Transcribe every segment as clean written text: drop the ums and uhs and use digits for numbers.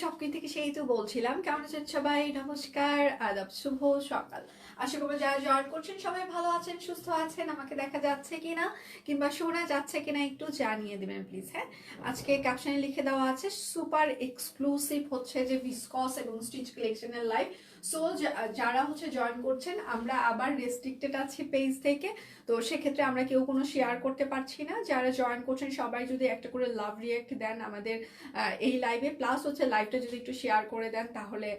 শপকিন থেকে সেই তো বলছিলাম। কেমন আছেন সবাই? নমস্কার, আদাব, শুভ সকাল। আশা করবো যারা জয়েন করছেন সবাই ভালো আছেন, সুস্থ আছেন। আমাকে দেখা যাচ্ছে কিনা কিংবা শোনা যাচ্ছে কিনা একটু জানিয়ে দিবেন প্লিজ। হ্যাঁ, আজকে ক্যাপশনে লিখে দেওয়া আছে সুপার এক্সক্লুসিভ হচ্ছে যে ভিসকস এবং স্টিচ কালেকশনের লাইভ। সো যারা হচ্ছে জয়েন করছেন, আমরা আবার রেস্ট্রিক্টেড আছি পেজ থেকে, তো সেক্ষেত্রে আমরা কেউ কোনো শেয়ার করতে পারছি না। যারা জয়েন করছেন সবাই যদি একটা করে লাভ রিয়েক্ট দেন আমাদের এই লাইভে, প্লাস হচ্ছে লাইভটা যদি একটু শেয়ার করে দেন তাহলে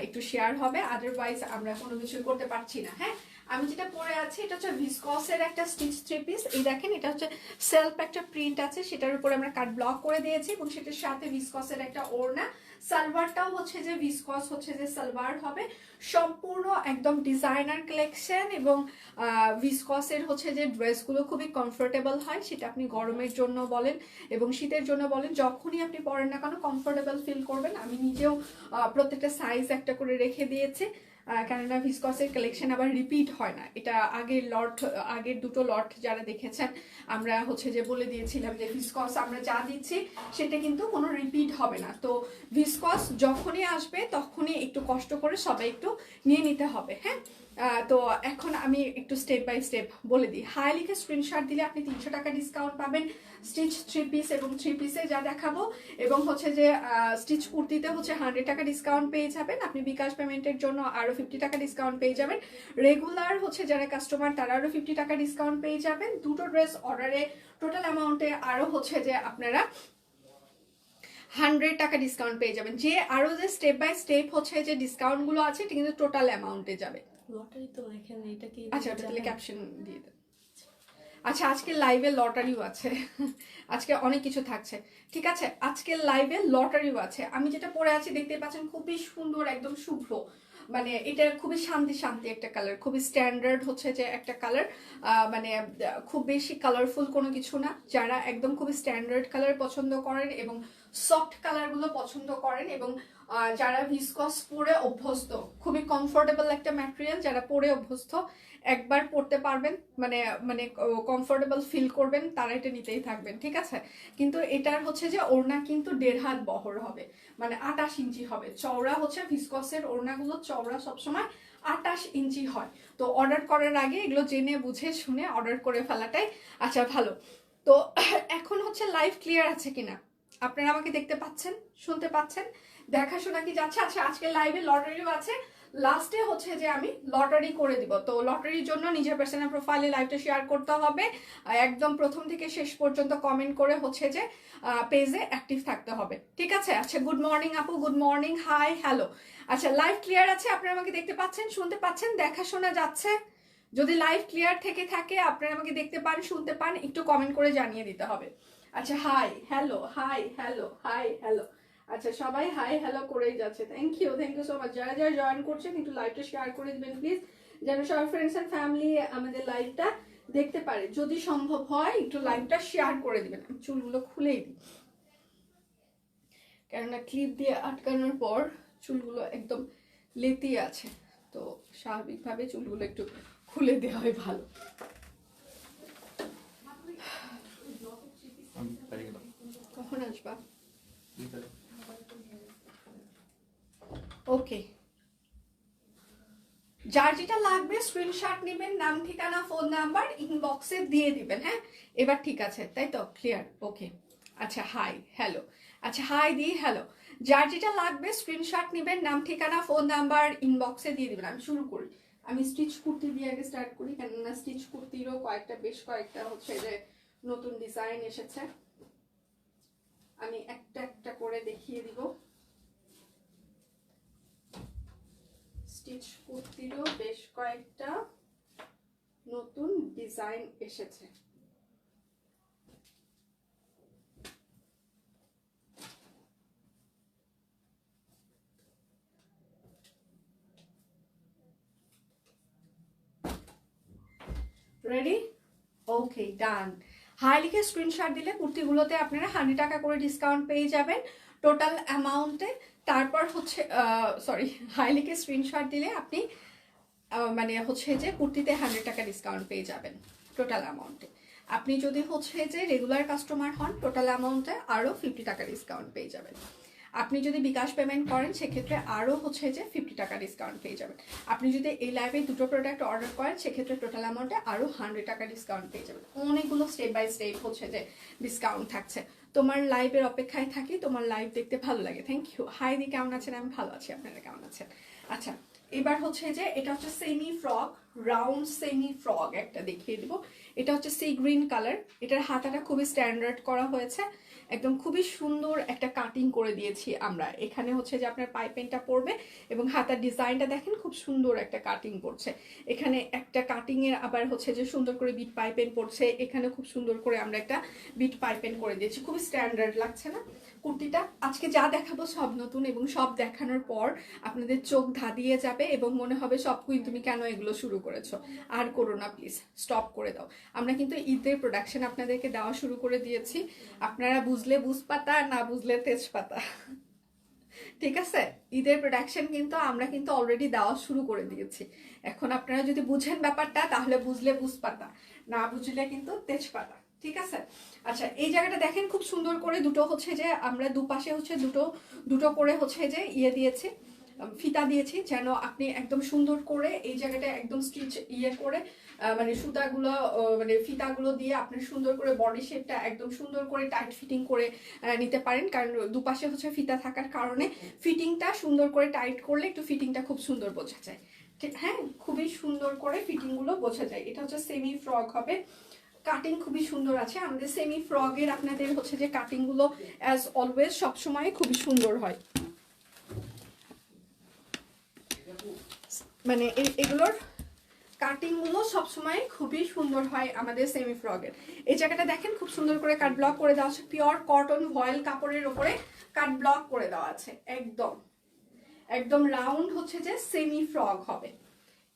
একটু শেয়ার হবে, আদারওয়াইজ আমরা কোনো কিছু করতে পারছি না। হ্যাঁ, আমি যেটা পরে আছি এটা হচ্ছে ভিসকসের একটা স্টিচ থ্রি পিস। এই দেখেন, এটা হচ্ছে সেলফ একটা প্রিন্ট আছে, সেটার উপরে আমরা কাট ব্লক করে দিয়েছি এবং সেটার সাথে ভিসকসের একটা ওড়না। সালোয়ারটাও হচ্ছে যে ভিসকস হচ্ছে যে সালোয়ার হবে, সম্পূর্ণ একদম ডিজাইনার কালেকশন। এবং ভিসকসের হচ্ছে যে ড্রেসগুলো খুবই কমফোর্টেবল হয়, সেটা আপনি গরমের জন্য বলেন এবং শীতের জন্য বলেন, যখনই আপনি পরেন না কেন কমফোর্টেবল ফিল করবেন। আমি নিজেও প্রত্যেকটা সাইজ একটা করে রেখে দিয়েছি, কেননা ভিসকসের কালেকশন আবার রিপিট হয় না। এটা আগের দুটো লট যারা দেখেছেন আমরা হচ্ছে যে বলে দিয়েছিলাম যে ভিসকস আমরা যা দিচ্ছি সেটা কিন্তু কোনো রিপিট হবে না। তো ভিসকস যখনই আসবে তখনই একটু কষ্ট করে সবাই একটু নিয়ে নিতে হবে। হ্যাঁ, তো এখন আমি একটু স্টেপ বাই স্টেপ বলে দিই। হাই লিখে স্ক্রিনশট দিলে আপনি 300 টাকা ডিসকাউন্ট পাবেন স্টিচ থ্রি পিস এবং থ্রি পিসে যা দেখাবো, এবং হচ্ছে যে স্টিচ কুর্তিতে হচ্ছে 100 টাকা ডিসকাউন্ট পেয়ে যাবেন। আপনি বিকাশ পেমেন্টের জন্য আরও 50 টাকা ডিসকাউন্ট পেয়ে যাবেন। রেগুলার হচ্ছে যারা কাস্টমার তারা আরও 50 টাকা ডিসকাউন্ট পেয়ে যাবেন। দুটো ড্রেস অর্ডারে টোটাল অ্যামাউন্টে আরও হচ্ছে যে আপনারা 100 টাকা ডিসকাউন্ট পেয়ে যাবেন। যে আরও যে স্টেপ বাই স্টেপ হচ্ছে যে ডিসকাউন্টগুলো আছে এটা কিন্তু টোটাল অ্যামাউন্টে যাবে। লটারি তো লেখেন, এটা কি? আচ্ছা, ওটা তাহলে ক্যাপশন দিয়ে দেন। আচ্ছা, আজকে লাইভে লটারিও আছে, আজকে অনেক কিছু থাকছে। ঠিক আছে, আজকে লাইভে লটারিও আছে। আমি যেটা পরে আছি দেখতে পাচ্ছেন, খুবই সুন্দর, একদম শুভ্র, মানে এটা খুবই শান্তি শান্তি একটা কালার, খুবই স্ট্যান্ডার্ড হচ্ছে যে একটা কালার, মানে খুব বেশি কালারফুল কোনো কিছু না। যারা একদম খুবই স্ট্যান্ডার্ড কালার পছন্দ করেন এবং সফট কালারগুলো পছন্দ করেন এবং যারা ভিসকস পরে অভ্যস্ত, খুবই কমফোর্টেবল একটা ম্যাটেরিয়াল, যারা পরে অভ্যস্ত একবার পড়তে পারবেন, মানে মানে কমফোর্টেবল ফিল করবেন, তারা এটা নিতেই থাকবেন। ঠিক আছে, কিন্তু এটার হচ্ছে যে ওড়না কিন্তু 1.5 হাত বহর হবে, মানে 28 ইঞ্চি হবে চওড়া। হচ্ছে ভিসকসের ওড়নাগুলো চওড়া সবসময় 28 ইঞ্চি হয়। তো অর্ডার করার আগে এগুলো জেনে বুঝে শুনে অর্ডার করে ফেলাটাই আচ্ছা ভালো। তো এখন হচ্ছে লাইভ ক্লিয়ার আছে কিনা, আপনারা আমাকে দেখতে পাচ্ছেন, শুনতে পাচ্ছেন, দেখাশোনা কি যাচ্ছে? আচ্ছা, আজকে লাইভে লটারিও আছে। লাস্টে হচ্ছে যে আমি লটারি করে দিব। তো লটারির জন্য নিজের পার্সোনাল প্রোফাইলে লাইভটা শেয়ার করতে হবে, একদম প্রথম থেকে শেষ পর্যন্ত কমেন্ট করে হচ্ছে যে পেজে অ্যাক্টিভ থাকতে হবে। ঠিক আছে? আচ্ছা, গুড মর্নিং আপু, গুড মর্নিং, হাই, হ্যালো। আচ্ছা, লাইভ ক্লিয়ার আছে, আপনারা আমাকে দেখতে পাচ্ছেন, শুনতে পাচ্ছেন, দেখাশোনা যাচ্ছে? যদি লাইভ ক্লিয়ার থেকে থাকে, আপনারা আমাকে দেখতে পান, শুনতে পান, একটু কমেন্ট করে জানিয়ে দিতে হবে। আচ্ছা, hi hello, hi hello, hi hello. আচ্ছা, সবাই হাই হ্যালো করেই যাচ্ছে। Thank you so much. যারা যারা জয়েন করছেন একটু লাইভটা শেয়ার করে দিবেন প্লিজ, যেন সবাই ফ্রেন্ডস অ্যান্ড ফ্যামিলি আমাদের লাইভটা দেখতে পারে। যদি সম্ভব হয় একটু লাইভটা শেয়ার করে দিবেন। আমি চুলগুলো খুলেই দিই, কেননা ক্লিপ দিয়ে আটকানোর পর চুলগুলো একদম লেতিয়ে আছে, তো স্বাভাবিকভাবে চুলগুলো একটু খুলে দেওয়া হয় ভালো। কখন আসবা? ওকে, যার যেটা লাগবে স্ক্রিনশট নেবেন, নাম ঠিকানা ফোন নাম্বার ইনবক্সে দিয়ে দিবেন। হ্যাঁ, এবার ঠিক আছে, তাই তো? ক্লিয়ার? ওকে। আচ্ছা, হাই হ্যালো। আচ্ছা, হাই দি হ্যালো। যার যেটা লাগবে স্ক্রিনশট নেবেন, নাম ঠিকানা ফোন নাম্বার ইনবক্সে দিয়ে দিবেন। আমি শুরু করি, আমি স্টিচ কুর্তি দিয়ে আগে স্টার্ট করি, কেননা স্টিচ কুর্তিরও বেশ কয়েকটা হচ্ছে যে নতুন ডিজাইন এসেছে, আমি একটা একটা করে দেখিয়ে দিব। স্টিচ কুর্তিরও বেশ কয়েকটা নতুন ডিজাইন এসেছে। রেডি? ওকে, ডান। হাই লিখে স্ক্রিনশট দিলে কুর্তিগুলোতে আপনারা 100 টাকা করে ডিসকাউন্ট পেয়ে যাবেন টোটাল অ্যামাউন্টে। তারপর হচ্ছে সরি, হাই লিখে স্ক্রিনশট দিলে আপনি মানে হচ্ছে যে কুর্তিতে 100 টাকা ডিসকাউন্ট পেয়ে যাবেন টোটাল অ্যামাউন্টে। আপনি যদি হচ্ছে যে রেগুলার কাস্টমার হন, টোটাল অ্যামাউন্টে আরও 50 টাকা ডিসকাউন্ট পেয়ে যাবেন। আপনি যদি বিকাশ পেমেন্ট করেন সেক্ষেত্রে আরও হচ্ছে যে 50 টাকা ডিসকাউন্ট পেয়ে যাবেন। আপনি যদি এই লাইভে দুটো প্রোডাক্ট অর্ডার করেন সেক্ষেত্রে টোটাল অ্যামাউন্টে আরও 100 টাকা ডিসকাউন্ট পেয়ে যাবেন। অনেকগুলো স্টেপ বাই স্টেপ হচ্ছে যে ডিসকাউন্ট থাকছে। তোমার লাইভের অপেক্ষায় থাকি, তোমার লাইভ দেখতে ভালো লাগে। Thank you. হাই দি, কেমন আছেন? আমি ভালো আছি, আপনারা কেমন আছেন? আচ্ছা, এবার হচ্ছে যে এটা হচ্ছে semi frock, round semi frock একটা দেখিয়ে দিব। এটা হচ্ছে সি গ্রিন কালার। এটার হাতাটা খুবই স্ট্যান্ডার্ড করা হয়েছে, একদম খুবই সুন্দর একটা কাটিং করে দিয়েছি আমরা। এখানে হচ্ছে যে আপনার পাইপেনটা পড়বে এবং হাতার ডিজাইনটা দেখেন খুব সুন্দর একটা কাটিং পড়ছে। এখানে একটা কাটিং এর আবার হচ্ছে যে সুন্দর করে বিট পাইপেন পড়ছে। এখানে খুব সুন্দর করে আমরা একটা বিট পাইপেন করে দিয়েছি, খুবই স্ট্যান্ডার্ড লাগছে না কুর্তিটা? আজকে যা দেখাবো সব নতুন এবং সব দেখানোর পর আপনাদের চোখ ধাঁধিয়ে যাবে এবং মনে হবে সব কুইন তুমি কেন এগুলো শুরু করেছো? আর করো না প্লিজ, স্টপ করে দাও। আমরা কিন্তু ঈদের প্রোডাকশন আপনাদেরকে দেওয়া শুরু করে দিয়েছি। আপনারা বুঝলে বুঝপাতা, না বুঝলে তেজপাতা। ঠিক আছে, ঈদের প্রোডাকশন কিন্তু আমরা কিন্তু অলরেডি দেওয়া শুরু করে দিয়েছি। এখন আপনারা যদি বুঝেন ব্যাপারটা তাহলে বুঝলে বুঝপাতা, না বুঝলে কিন্তু তেজপাতা। ঠিক আছে। আচ্ছা, এই জায়গাটা দেখেন খুব সুন্দর করে দুটো হচ্ছে যে আমরা দুপাশে হচ্ছে দুটো দুটো করে হচ্ছে যে দিয়েছি, ফিতা দিয়েছি, যেন আপনি একদম সুন্দর করে এই জায়গাটা একদম স্টিচ করে মানে সুতাগুলো মানে ফিতাগুলো দিয়ে আপনি সুন্দর করে বডি শেপটা একদম সুন্দর করে টাইট ফিটিং করে নিতে পারেন। কারণ দুপাশে হচ্ছে ফিতা থাকার কারণে ফিটিংটা সুন্দর করে টাইট করলে একটু ফিটিংটা খুব সুন্দর বোঝা যায়। ঠিক, হ্যাঁ, খুবই সুন্দর করে ফিটিংগুলো বোঝা যায়। এটা হচ্ছে সেমি ফ্রক হবে, কাটিং খুবই সুন্দর আছে। আমাদের সেমি ফ্রকের আপনাদের হচ্ছে যে কাটিংগুলো অ্যাজ অলওয়েজ সবসময় খুবই সুন্দর হয়। মানে এগুলোর কাটিংগুলো সবসময় খুবই সুন্দর হয় আমাদের সেমি ফ্রকের। এই জায়গাটা দেখেন খুব সুন্দর করে কাট ব্লক করে দেওয়া আছে, পিওর কটন ভয়েল কাপড়ের উপরে কাট ব্লক করে দেওয়া আছে। একদম একদম রাউন্ড হচ্ছে যে সেমি ফ্রক হবে।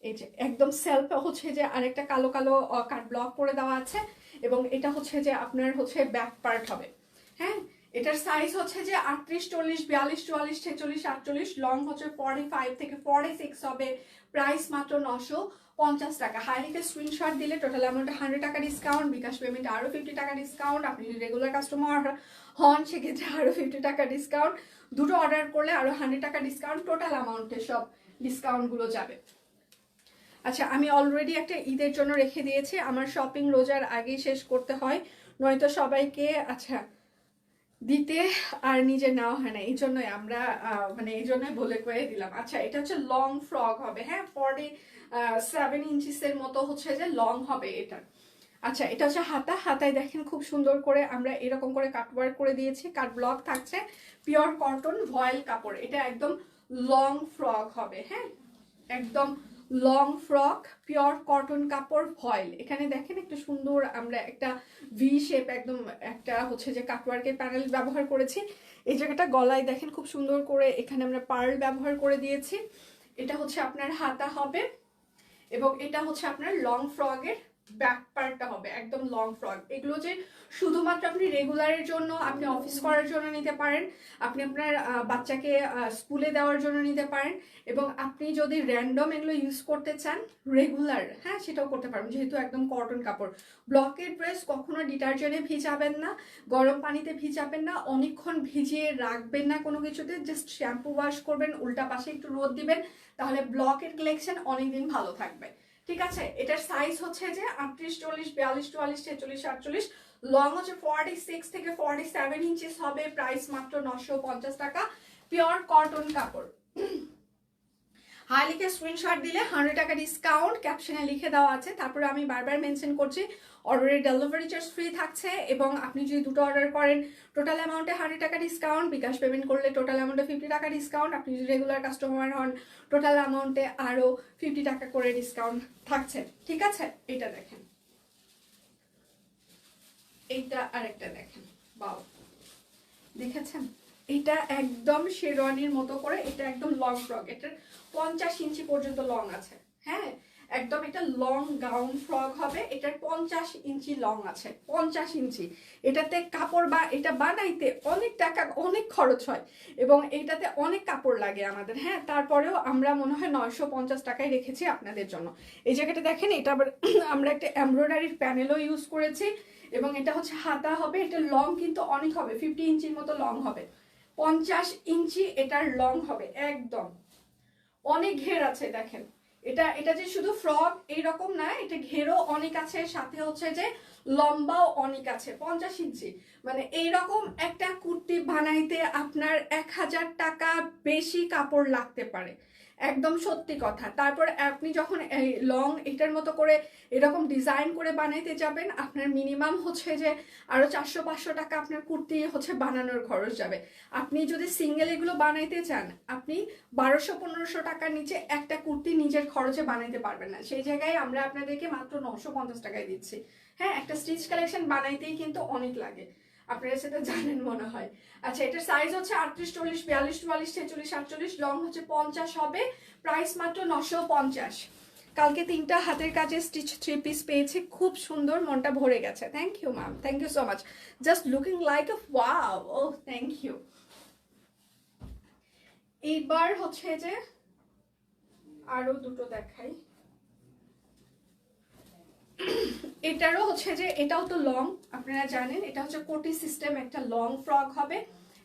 এই যে একদম সেলফ হচ্ছে যে আরেকটা কালো কালো কাট ব্লক করে দেওয়া আছে এবং এটা হচ্ছে যে আপনার হচ্ছে ব্যাক পার্ট হবে। হ্যাঁ, এটার সাইজ হচ্ছে যে 38, 40, 42, 44, 46, 48, লং হচ্ছে 45 থেকে 46 হবে। প্রাইস মাত্র 950 টাকা। হাইলিকে স্ক্রিনশট দিলে টোটাল অ্যামাউন্ট 100 টাকা ডিসকাউন্ট, বিকাশ পেমেন্ট আরও 50 টাকা ডিসকাউন্ট। আপনি যদি রেগুলার কাস্টমার হন সেক্ষেত্রে আরও 50 টাকা ডিসকাউন্ট। দুটো অর্ডার করলে আরও 100 টাকা ডিসকাউন্ট, টোটাল অ্যামাউন্টে সব ডিসকাউন্টগুলো যাবে। আচ্ছা, আমি অলরেডি একটা ঈদের জন্য রেখে দিয়েছি। আমার শপিং রোজার আগেই শেষ করতে হয়, নয়তো সবাইকে আচ্ছা দিতে আর নিজে নেওয়া হয় না। এই জন্যই আমরা মানে এই জন্যই বলে কয়ে দিলাম। আচ্ছা, এটা হচ্ছে লং ফ্রক হবে, হ্যাঁ, 47 ইঞ্চিসের মতো হচ্ছে যে লং হবে এটা। আচ্ছা, এটা হচ্ছে হাতা। হাতায় দেখেন খুব সুন্দর করে আমরা এরকম করে কাটওয়ার্ক করে দিয়েছি, কাট ব্লক থাকছে, পিওর কটন ভয়েল কাপড়। এটা একদম লং ফ্রক হবে, হ্যাঁ, একদম লং ফ্রক, পিওর কটন কাপড় ভয়েল। এখানে দেখেন একটু সুন্দর আমরা একটা ভি শেপ একদম একটা হচ্ছে যে কাটওয়ার্কের প্যানেল ব্যবহার করেছি। এই জায়গাটা গলায় দেখেন খুব সুন্দর করে এখানে আমরা পার্ল ব্যবহার করে দিয়েছি। এটা হচ্ছে আপনার হাতা হবে এবং এটা হচ্ছে আপনার লং ফ্রকের ব্যাক পার্টটা হবে একদম লং ফ্রক। এগুলো যে শুধুমাত্র আপনি রেগুলারের জন্য, আপনি অফিস করার জন্য নিতে পারেন, আপনি আপনার বাচ্চাকে স্কুলে দেওয়ার জন্য নিতে পারেন, এবং আপনি যদি র্যান্ডম এগুলো ইউজ করতে চান রেগুলার, হ্যাঁ, সেটাও করতে পারবেন, যেহেতু একদম কটন কাপড়। ব্লকের ড্রেস কখনো ডিটারজেন্টে ভিজাবেন না, গরম পানিতে ভিজাবেন না, অনেকক্ষণ ভিজিয়ে রাখবেন না কোনো কিছুতে, জাস্ট শ্যাম্পু ওয়াশ করবেন, উল্টা পাশে একটু রোদ দিবেন, তাহলে ব্লকের কালেকশন অনেকদিন ভালো থাকবে। ঠিক আছে। এটার সাইজ হচ্ছে যে 38, 40, 42, 44, 46, 48, লং হচ্ছে 46 থেকে 47 ইঞ্চিস হবে। প্রাইস মাত্র 950 টাকা, পিওর কটন কাপড়। হাইলিকে স্ক্রিনশট দিলে 100 টাকা ডিসকাউন্ট ক্যাপশনে লিখে দেওয়া আছে। তারপরে আমি বারবার মেনশন করছি অর্ডারের ডেলিভারি চার্জ ফ্রি থাকছে, এবং আপনি যদি দুটো অর্ডার করেন টোটাল অ্যামাউন্টে 100 টাকা ডিসকাউন্ট, বিকাশ পেমেন্ট করলে টোটাল অ্যামাউন্টে 50 টাকা ডিসকাউন্ট, আপনি যদি রেগুলার কাস্টমার হন টোটাল অ্যামাউন্টে আরও 50 টাকা করে ডিসকাউন্ট থাকছে। ঠিক আছে। এটা দেখেন, এইটা আরেকটা দেখেন, বাও, দেখেছেন? এটা একদম শেরওয়ানির মতো করে, এটা একদম লং ফ্রক, এটার 50 ইঞ্চি পর্যন্ত লং আছে, হ্যাঁ, একদম এটা লং গাউন ফ্রক হবে। এটার 50 ইঞ্চি লং আছে, 50 ইঞ্চি। এটাতে কাপড় বা এটা বানাইতে অনেক টাকা, অনেক খরচ হয়, এবং এইটাতে অনেক কাপড় লাগে আমাদের, হ্যাঁ, তারপরেও আমরা মনে হয় 950 টাকায় রেখেছি আপনাদের জন্য। এই জায়গাটা দেখেন, এটা আবার আমরা একটা এমব্রয়ডারির প্যানেলও ইউজ করেছি, এবং এটা হচ্ছে হাতা হবে। এটা লং কিন্তু অনেক হবে, 50 ইঞ্চির মতো লং হবে, 50 ইঞ্চি এটার লং হবে একদম, অনেক ঘের আছে দেখেন। এটা যে শুধু ফ্রক এইরকম না, এটা ঘেরও অনেক আছে, সাথে হচ্ছে যে লম্বাও অনেক আছে। 50 ইঞ্চি মানে এইরকম একটা কুর্তি বানাইতে আপনার 1000 টাকা বেশি কাপড় লাগতে পারে, একদম সত্যি কথা। তারপর আপনি যখন এই লং এটার মতো করে এরকম ডিজাইন করে বানাইতে যাবেন, আপনার মিনিমাম হচ্ছে যে আরো 400-500 টাকা আপনার কুর্তি হচ্ছে বানানোর খরচ যাবে। আপনি যদি সিঙ্গেল এগুলো বানাইতে চান, আপনি 1200-1500 টাকার নিচে একটা কুর্তি নিজের খরচে বানাইতে পারবেন না। সেই জায়গায় আমরা আপনাদেরকে মাত্র 950 টাকায় দিচ্ছি। হ্যাঁ, একটা স্টিচ কালেকশন বানাইতেই কিন্তু অনেক লাগে, আপনারা সেটা জানেন মনে হয়। আচ্ছা, এটার সাইজ হচ্ছে 38, 40, 42, 44, 46, 48, লং হচ্ছে 50 হবে, প্রাইস মাত্র 950। কালকে 3টা হাতের কাজে স্টিচ 3 পিস পেয়েছি, খুব সুন্দর, মনটা ভরে গেছে। Thank you ma'am, thank you so much, just looking like a wow. Oh thank you. এইবার হচ্ছে যে আরো দুটো দেখাই। এটারও হচ্ছে যে এটাও তো লং, আপনারা জানেন এটা হচ্ছে কোটি সিস্টেম, একটা লং ফ্রক হবে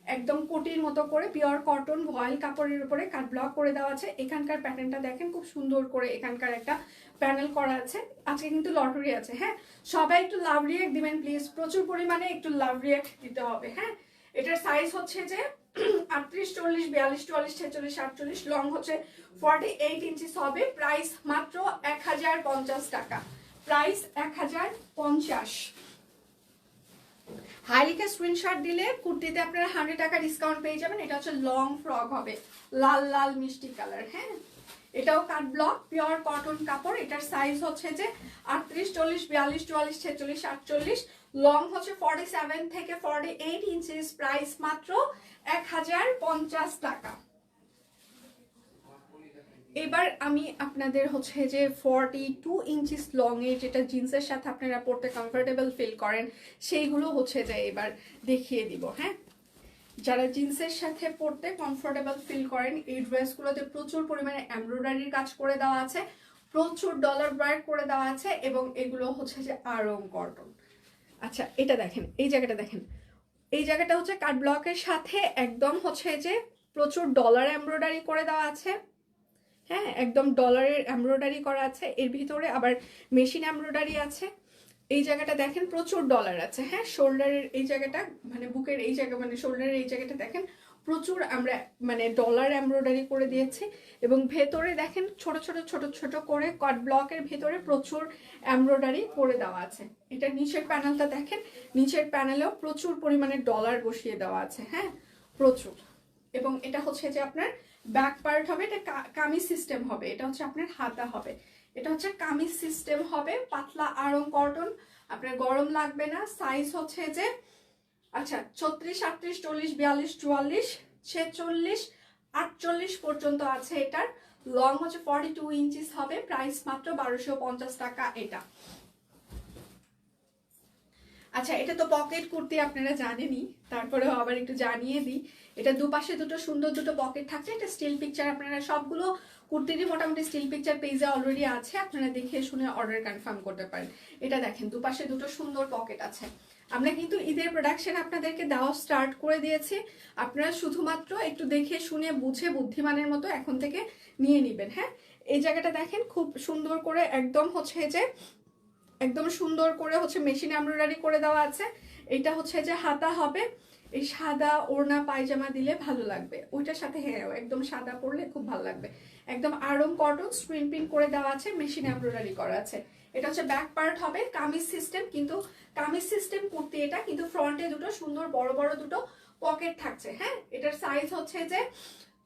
একদম কোটির মতো করে, পিওর কটন ভয়েল কাপড়ের উপরে কাট ব্লক করে দেওয়া আছে। এখানকার প্যাটার্নটা দেখেন, খুব সুন্দর করে এখানকার একটা প্যানেল করা আছে। আজকে কিন্তু লটারি আছে, হ্যাঁ সবাই একটু লাভ রিয়াক্ট দিবেন প্লিজ, প্রচুর পরিমাণে একটু লাভ রিয়াক্ট দিতে হবে। হ্যাঁ, এটার সাইজ হচ্ছে যে 38, 40, 42, 44, 46, 48, লং হচ্ছে 48 ইঞ্চিস হবে, প্রাইস মাত্র 1050 টাকা, প্রাইস 1050। হাইলিকে স্ক্রিনশট দিলে কুর্তিতে আপনারা 100 টাকা ডিসকাউন্ট পেয়ে যাবেন। এটা হচ্ছে লং ফ্রক হবে, লাল লাল মিষ্টি কালার। হ্যাঁ, এটাও কাট ব্লক, পিওর কটন কাপড়। এটার সাইজ হচ্ছে যে 38, 40, 42, 44, 46, 48, লং হচ্ছে 47 থেকে 48 ইঞ্চিস, প্রাইস মাত্র 1050 টাকা। এবার আমি আপনাদের হচ্ছে যে 42 ইঞ্চিস লং এর, যেটা জিন্সের সাথে আপনারা পরতে কমফোর্টেবল ফিল করেন, সেইগুলো হচ্ছে যে এবার দেখিয়ে দিব। হ্যাঁ, যারা জিন্সের সাথে পরতে কমফোর্টেবল ফিল করেন, এই ড্রেসগুলোতে প্রচুর পরিমাণে এমব্রয়ডারির কাজ করে দেওয়া আছে, প্রচুর ডলার ওয়ার্ক করে দেওয়া আছে, এবং এগুলো হচ্ছে যে আরং কটন। আচ্ছা, এটা দেখেন, এই জায়গাটা দেখেন, এই জায়গাটা হচ্ছে কাট ব্লকের সাথে একদম হচ্ছে যে প্রচুর ডলার এমব্রয়ডারি করে দেওয়া আছে। হ্যাঁ, একদম ডলারের এমব্রয়ডারি করা আছে, এর ভিতরে আবার মেশিন এমব্রয়ডারি আছে। এই জায়গাটা দেখেন প্রচুর ডলার আছে। হ্যাঁ, শোল্ডারের এই জায়গাটা মানে বুকের এই জায়গা মানে শোল্ডারের এই জায়গাটা দেখেন প্রচুর আমরা মানে ডলার এমব্রয়ডারি করে দিয়েছি, এবং ভেতরে দেখেন ছোট ছোট ছোট ছোট করে কাট ব্লকের ভেতরে প্রচুর এমব্রয়ডারি করে দেওয়া আছে। এটা নিচের প্যানেলটা দেখেন, নিচের প্যানেলেও প্রচুর পরিমাণে ডলার বসিয়ে দেওয়া আছে। হ্যাঁ, প্রচুর। এবং এটা হচ্ছে যে আপনার ব্যাক পার্ট হবে, এটা কামিজ সিস্টেম হবে, এটা হচ্ছে আপনার হাতা হবে, এটা হচ্ছে কামিজ সিস্টেম হবে, পাতলা আড়ং কটন, আপনার গরম লাগবে না। সাইজ হচ্ছে যে আচ্ছা 36, 38, 40, 42, 44, 46, 48 পর্যন্ত আছে। এটার লং হচ্ছে 42 ইঞ্চিস হবে, প্রাইস মাত্র 1250 টাকা এটা। আচ্ছা, এটা তো পকেট কুর্তি আপনারা জানেনই, তারপরেও আবার একটু জানিয়ে দিই। এটা দুপাশে দুটো সুন্দর দুটো পকেট থাকছে, এটা স্টিল পিকচার, আপনারা সবগুলো কুর্তিরই মোটামুটি স্টিল পিকচার পেজে অলরেডি আছে, আপনারা দেখে শুনে অর্ডার কনফার্ম করতে পারেন। এটা দেখেন দুপাশে দুটো সুন্দর পকেট আছে। আমরা কিন্তু ঈদের প্রোডাকশন আপনাদেরকে দেওয়া স্টার্ট করে দিয়েছি, আপনারা শুধুমাত্র একটু দেখে শুনে বুঝে বুদ্ধিমানের মতো এখন থেকে নিয়ে নেবেন। হ্যাঁ, এই জায়গাটা দেখেন খুব সুন্দর করে একদম হচ্ছে যে একদম সুন্দর করে হচ্ছে মেশিন এমব্রয়ডারি করে দেওয়া আছে। এটা হচ্ছে যে হাতা হবে, এই সাদা ওড়না পায়জামা দিলে ভালো লাগবে, ওইটার সাথে হ্যাঁ একদম সাদা পরলে খুব ভালো লাগবে। একদম আড়ং কটন স্ক্রিন প্রিন্ট করে দেওয়া আছে, মেশিন এমব্রয়ডারি করা আছে। এটা হচ্ছে ব্যাক পার্ট হবে কামিজ সিস্টেম, কিন্তু কামিজ সিস্টেম কুর্তি এটা, কিন্তু ফ্রন্টে দুটো সুন্দর বড় বড় দুটো পকেট থাকছে। হ্যাঁ, এটার সাইজ হচ্ছে যে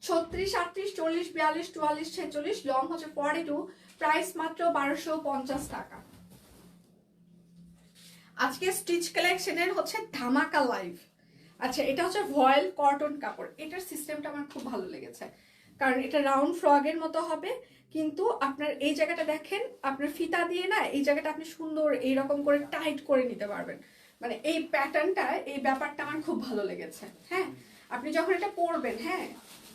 36, 38, 40, 42, 44, 46, লং হচ্ছে 42, প্রাইস মাত্র 1250 টাকা। আজকে স্টিচ কালেকশনের হচ্ছে ধামাকা লাইভ। আচ্ছা, এটা হচ্ছে ভয়েল কটন কাপড়, এটার সিস্টেমটা আমার খুব ভালো লেগেছে, কারণ এটা রাউন্ড ফ্রগের মতো হবে, কিন্তু আপনার এই জায়গাটা দেখেন, আপনার ফিতা দিয়ে না এই জায়গাটা আপনি সুন্দর এইরকম করে টাইট করে নিতে পারবেন। মানে এই প্যাটার্নটা, এই ব্যাপারটা আমার খুব ভালো লেগেছে। হ্যাঁ, আপনি যখন এটা পরবেন, হ্যাঁ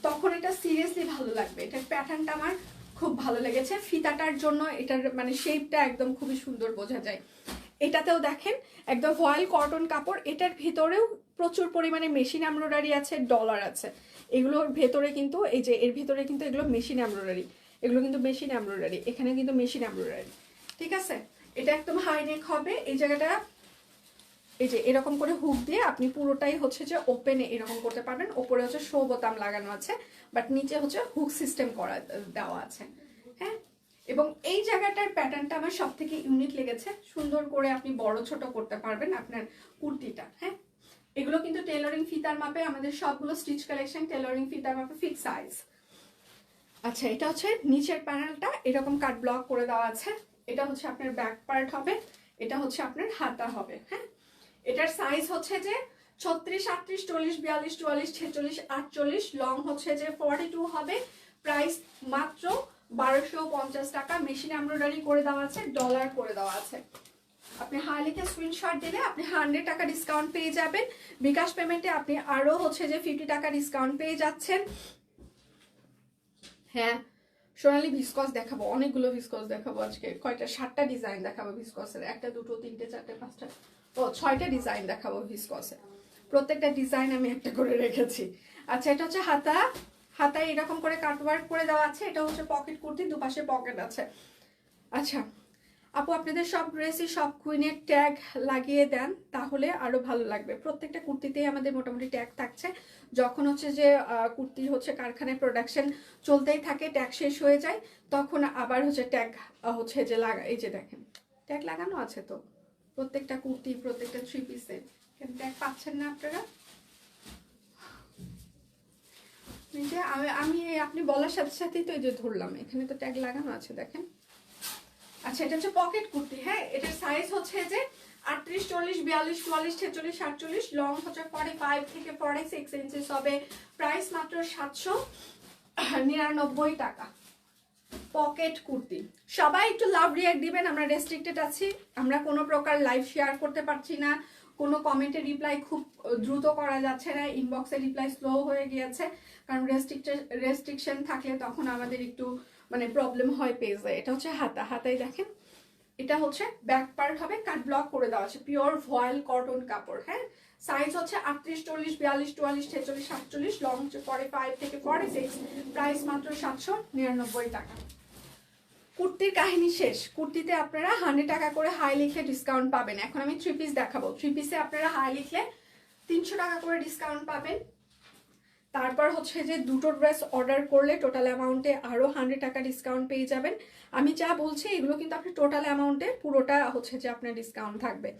তখন এটা সিরিয়াসলি ভালো লাগবে। এটার প্যাটার্নটা আমার খুব ভালো লেগেছে, ফিতাটার জন্য এটার মানে শেপটা একদম খুবই সুন্দর বোঝা যায়। এটাতেও দেখেন একদম ভয়েল কটন কাপড়, এটার ভিতরেও প্রচুর পরিমাণে মেশিন এমব্রয়ডারি আছে, ডলার আছে। এগুলোর ভেতরে কিন্তু এই যে এর ভিতরে কিন্তু এগুলো মেশিন এমব্রয়ডারি, এগুলো কিন্তু মেশিন এমব্রয়ডারি, এখানে কিন্তু মেশিন এমব্রয়ডারি, ঠিক আছে। এটা একদম হাই নেক হবে, এই জায়গাটা এই যে এরকম করে হুক দিয়ে আপনি পুরোটাই হচ্ছে যে ওপেনে এরকম করতে পারবেন। ওপরে হচ্ছে শো বোতাম লাগানো আছে, বাট নিচে হচ্ছে হুক সিস্টেম করা দেওয়া আছে, হ্যাঁ। এবং এই জায়গাটার প্যাটার্নটা আমার সব থেকে ইউনিক লেগেছে, সুন্দর করে আপনি বড় ছোট করতে পারবেন আপনার কুর্তিটা, হ্যাঁ। এগুলো কিন্তু টেলরিং ফিতার মাপে, আমাদের সবগুলো স্টিচ কালেকশন টেলরিং ফিতার মাপে ফিক্স সাইজ। আচ্ছা, এটা হচ্ছে নিচের প্যানেলটা এরকম কাট ব্লক করে দেওয়া আছে, এটা হচ্ছে আপনার ব্যাক পার্ট হবে, এটা হচ্ছে আপনার হাতা হবে, হ্যাঁ। এটার সাইজ হচ্ছে যে 36, 38, 40, 42, 44, 46, 48, লং হচ্ছে যে 42 হবে। প্রাইস মাত্র 1250 টাকা, মেশিন এমব্রয়ডারি করে দেওয়া আছে, ডলার করে দেওয়া আছে। আপনি হাই লিখে স্ক্রিনশট দিলে আপনি 100 টাকা ডিসকাউন্ট পেয়ে যাবেন। বিকাশ পেমেন্টে আপনি আরো হচ্ছে যে 50 টাকা ডিসকাউন্ট পেয়ে যাচ্ছেন। হ্যাঁ, সোনালি ভিসকস দেখাবো, অনেকগুলো ভিসকস দেখাবো আজকে। কয়টা? 7টা ডিজাইন দেখাবো ভিসকসের, 1টা 2টো 3টে 4টে 5টা, ও 6টা ডিজাইন দেখাবো ভিসকসের। প্রত্যেকটা ডিজাইন আমি একটা করে রেখেছি। আচ্ছা, এটা হচ্ছে হাতা, হাতায় এরকম করে কাটওয়ার্ক করে দেওয়া আছে। এটা হচ্ছে পকেট কুর্তি, দুপাশে পকেট আছে। আচ্ছা আপু, আপনাদের সব ড্রেসই সব কুইনের ট্যাগ লাগিয়ে দেন তাহলে আরো ভালো লাগবে। প্রত্যেকটা কুর্তিতেই আমাদের মোটামুটি ট্যাগ থাকছে। যখন হচ্ছে যে কুর্তি হচ্ছে কারখানায় প্রোডাকশন চলতেই থাকে, ট্যাগ শেষ হয়ে যায়, তখন আবার হচ্ছে ট্যাগ হচ্ছে যে এই যে দেখেন ট্যাগ লাগানো আছে তো প্রত্যেকটা কুর্তি, প্রত্যেকটা থ্রি পিসে। কেন ট্যাগ পাচ্ছেন না আপনারা? যে আমি আপনি বলার সাথে সাথেই তো এই যে ধরলাম, এখানে তো ট্যাগ লাগানো আছে দেখেন। আচ্ছা, এটা হচ্ছে পকেট কুর্তি, হ্যাঁ। এটার সাইজ হচ্ছে যে 38, 40, 42, 44, 46, 48, লং হচ্ছে 45 থেকে 46 ইঞ্চিস হবে। প্রাইস মাত্র 799 টাকা। পকেট কুর্তি। সবাই একটু লাভ রিয়াক্ট দিবেন, আমরা রেস্ট্রিক্টেড আছি, আমরা কোনো প্রকার লাইভ শেয়ার করতে পারছি না, কোনো কমেন্টে রিপ্লাই খুব দ্রুত করা যাচ্ছে না, ইনবক্সে রিপ্লাই স্লো হয়ে গিয়েছে, কারণ রেস্ট্রিকশন থাকলে তখন আমাদের একটু মানে প্রবলেম হয় পেজে। এটা হচ্ছে হাতা, হাতায় দেখেন এটা হচ্ছে ব্যাক পার্ট হবে, কাট ব্লক করে দেওয়া আছে, পিওর ভয়েল কটন কাপড়, হ্যাঁ। সাইজ হচ্ছে 38, 40, 42, 44, 46, 47, লং হচ্ছে 45 থেকে 46, প্রাইস মাত্র 799 টাকা। কুর্তির কাহিনী শেষ। কুর্তিতে আপনারা 100 টাকা করে হাই লিখলে ডিসকাউন্ট পাবেন। এখন আমি থ্রি পিস দেখাবো। থ্রি পিসে আপনারা হাই লিখলে 300 টাকা করে ডিসকাউন্ট পাবেন। তারপর হচ্ছে যে দুটো ড্রেস অর্ডার করলে টোটাল অ্যামাউন্টে আরও 100 টাকা ডিসকাউন্ট পেয়ে যাবেন। আমি যা বলছি এগুলো কিন্তু আপনি টোটাল অ্যামাউন্টে পুরোটা হচ্ছে যে আপনার ডিসকাউন্ট থাকবে।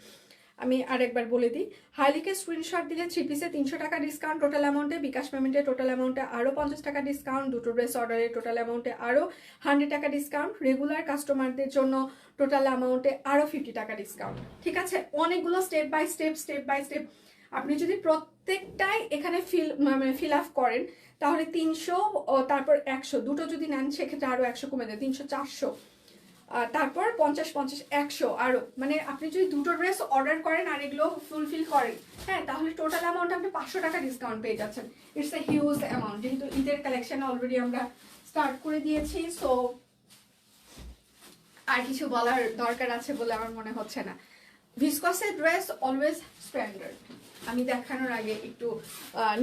আমি আরেকবার বলে দিই, হাইলিকে স্ক্রিনশট দিলে থ্রি পিসে 300 টাকা ডিসকাউন্ট টোটাল অ্যামাউন্টে, বিকাশ পেমেন্টে টোটাল অ্যামাউন্টে আরও 50 টাকা ডিসকাউন্ট, দুটো ড্রেস অর্ডারে টোটাল অ্যামাউন্টে আরও 100 টাকা ডিসকাউন্ট, রেগুলার কাস্টমারদের জন্য টোটাল অ্যামাউন্টে আরও 50 টাকা ডিসকাউন্ট। ঠিক আছে, অনেকগুলো স্টেপ বাই স্টেপ আপনি যদি প্রত্যেকটাই এখানে ফিল আপ করেন তাহলে 300, তারপর 100, দুটো যদি নেন সেক্ষেত্রে আরও 100 কমে যায়, 300, 400, তারপর 50, 50, 100 আরও, মানে আপনি যদি দুটো ড্রেস অর্ডার করেন আর এগুলো ফুলফিল করেন, হ্যাঁ, তাহলে টোটাল অ্যামাউন্ট আপনি 500 টাকা ডিসকাউন্ট পেয়ে যাচ্ছেন। ইটস এ হিউজ অ্যামাউন্ট, যেহেতু ঈদের কালেকশন অলরেডি আমরা স্টার্ট করে দিয়েছি, সো আর কিছু বলার দরকার আছে বলে আমার মনে হচ্ছে না। ভিসকসের ড্রেস অলওয়েজ স্ট্যান্ডার্ড। আমি দেখানোর আগে একটু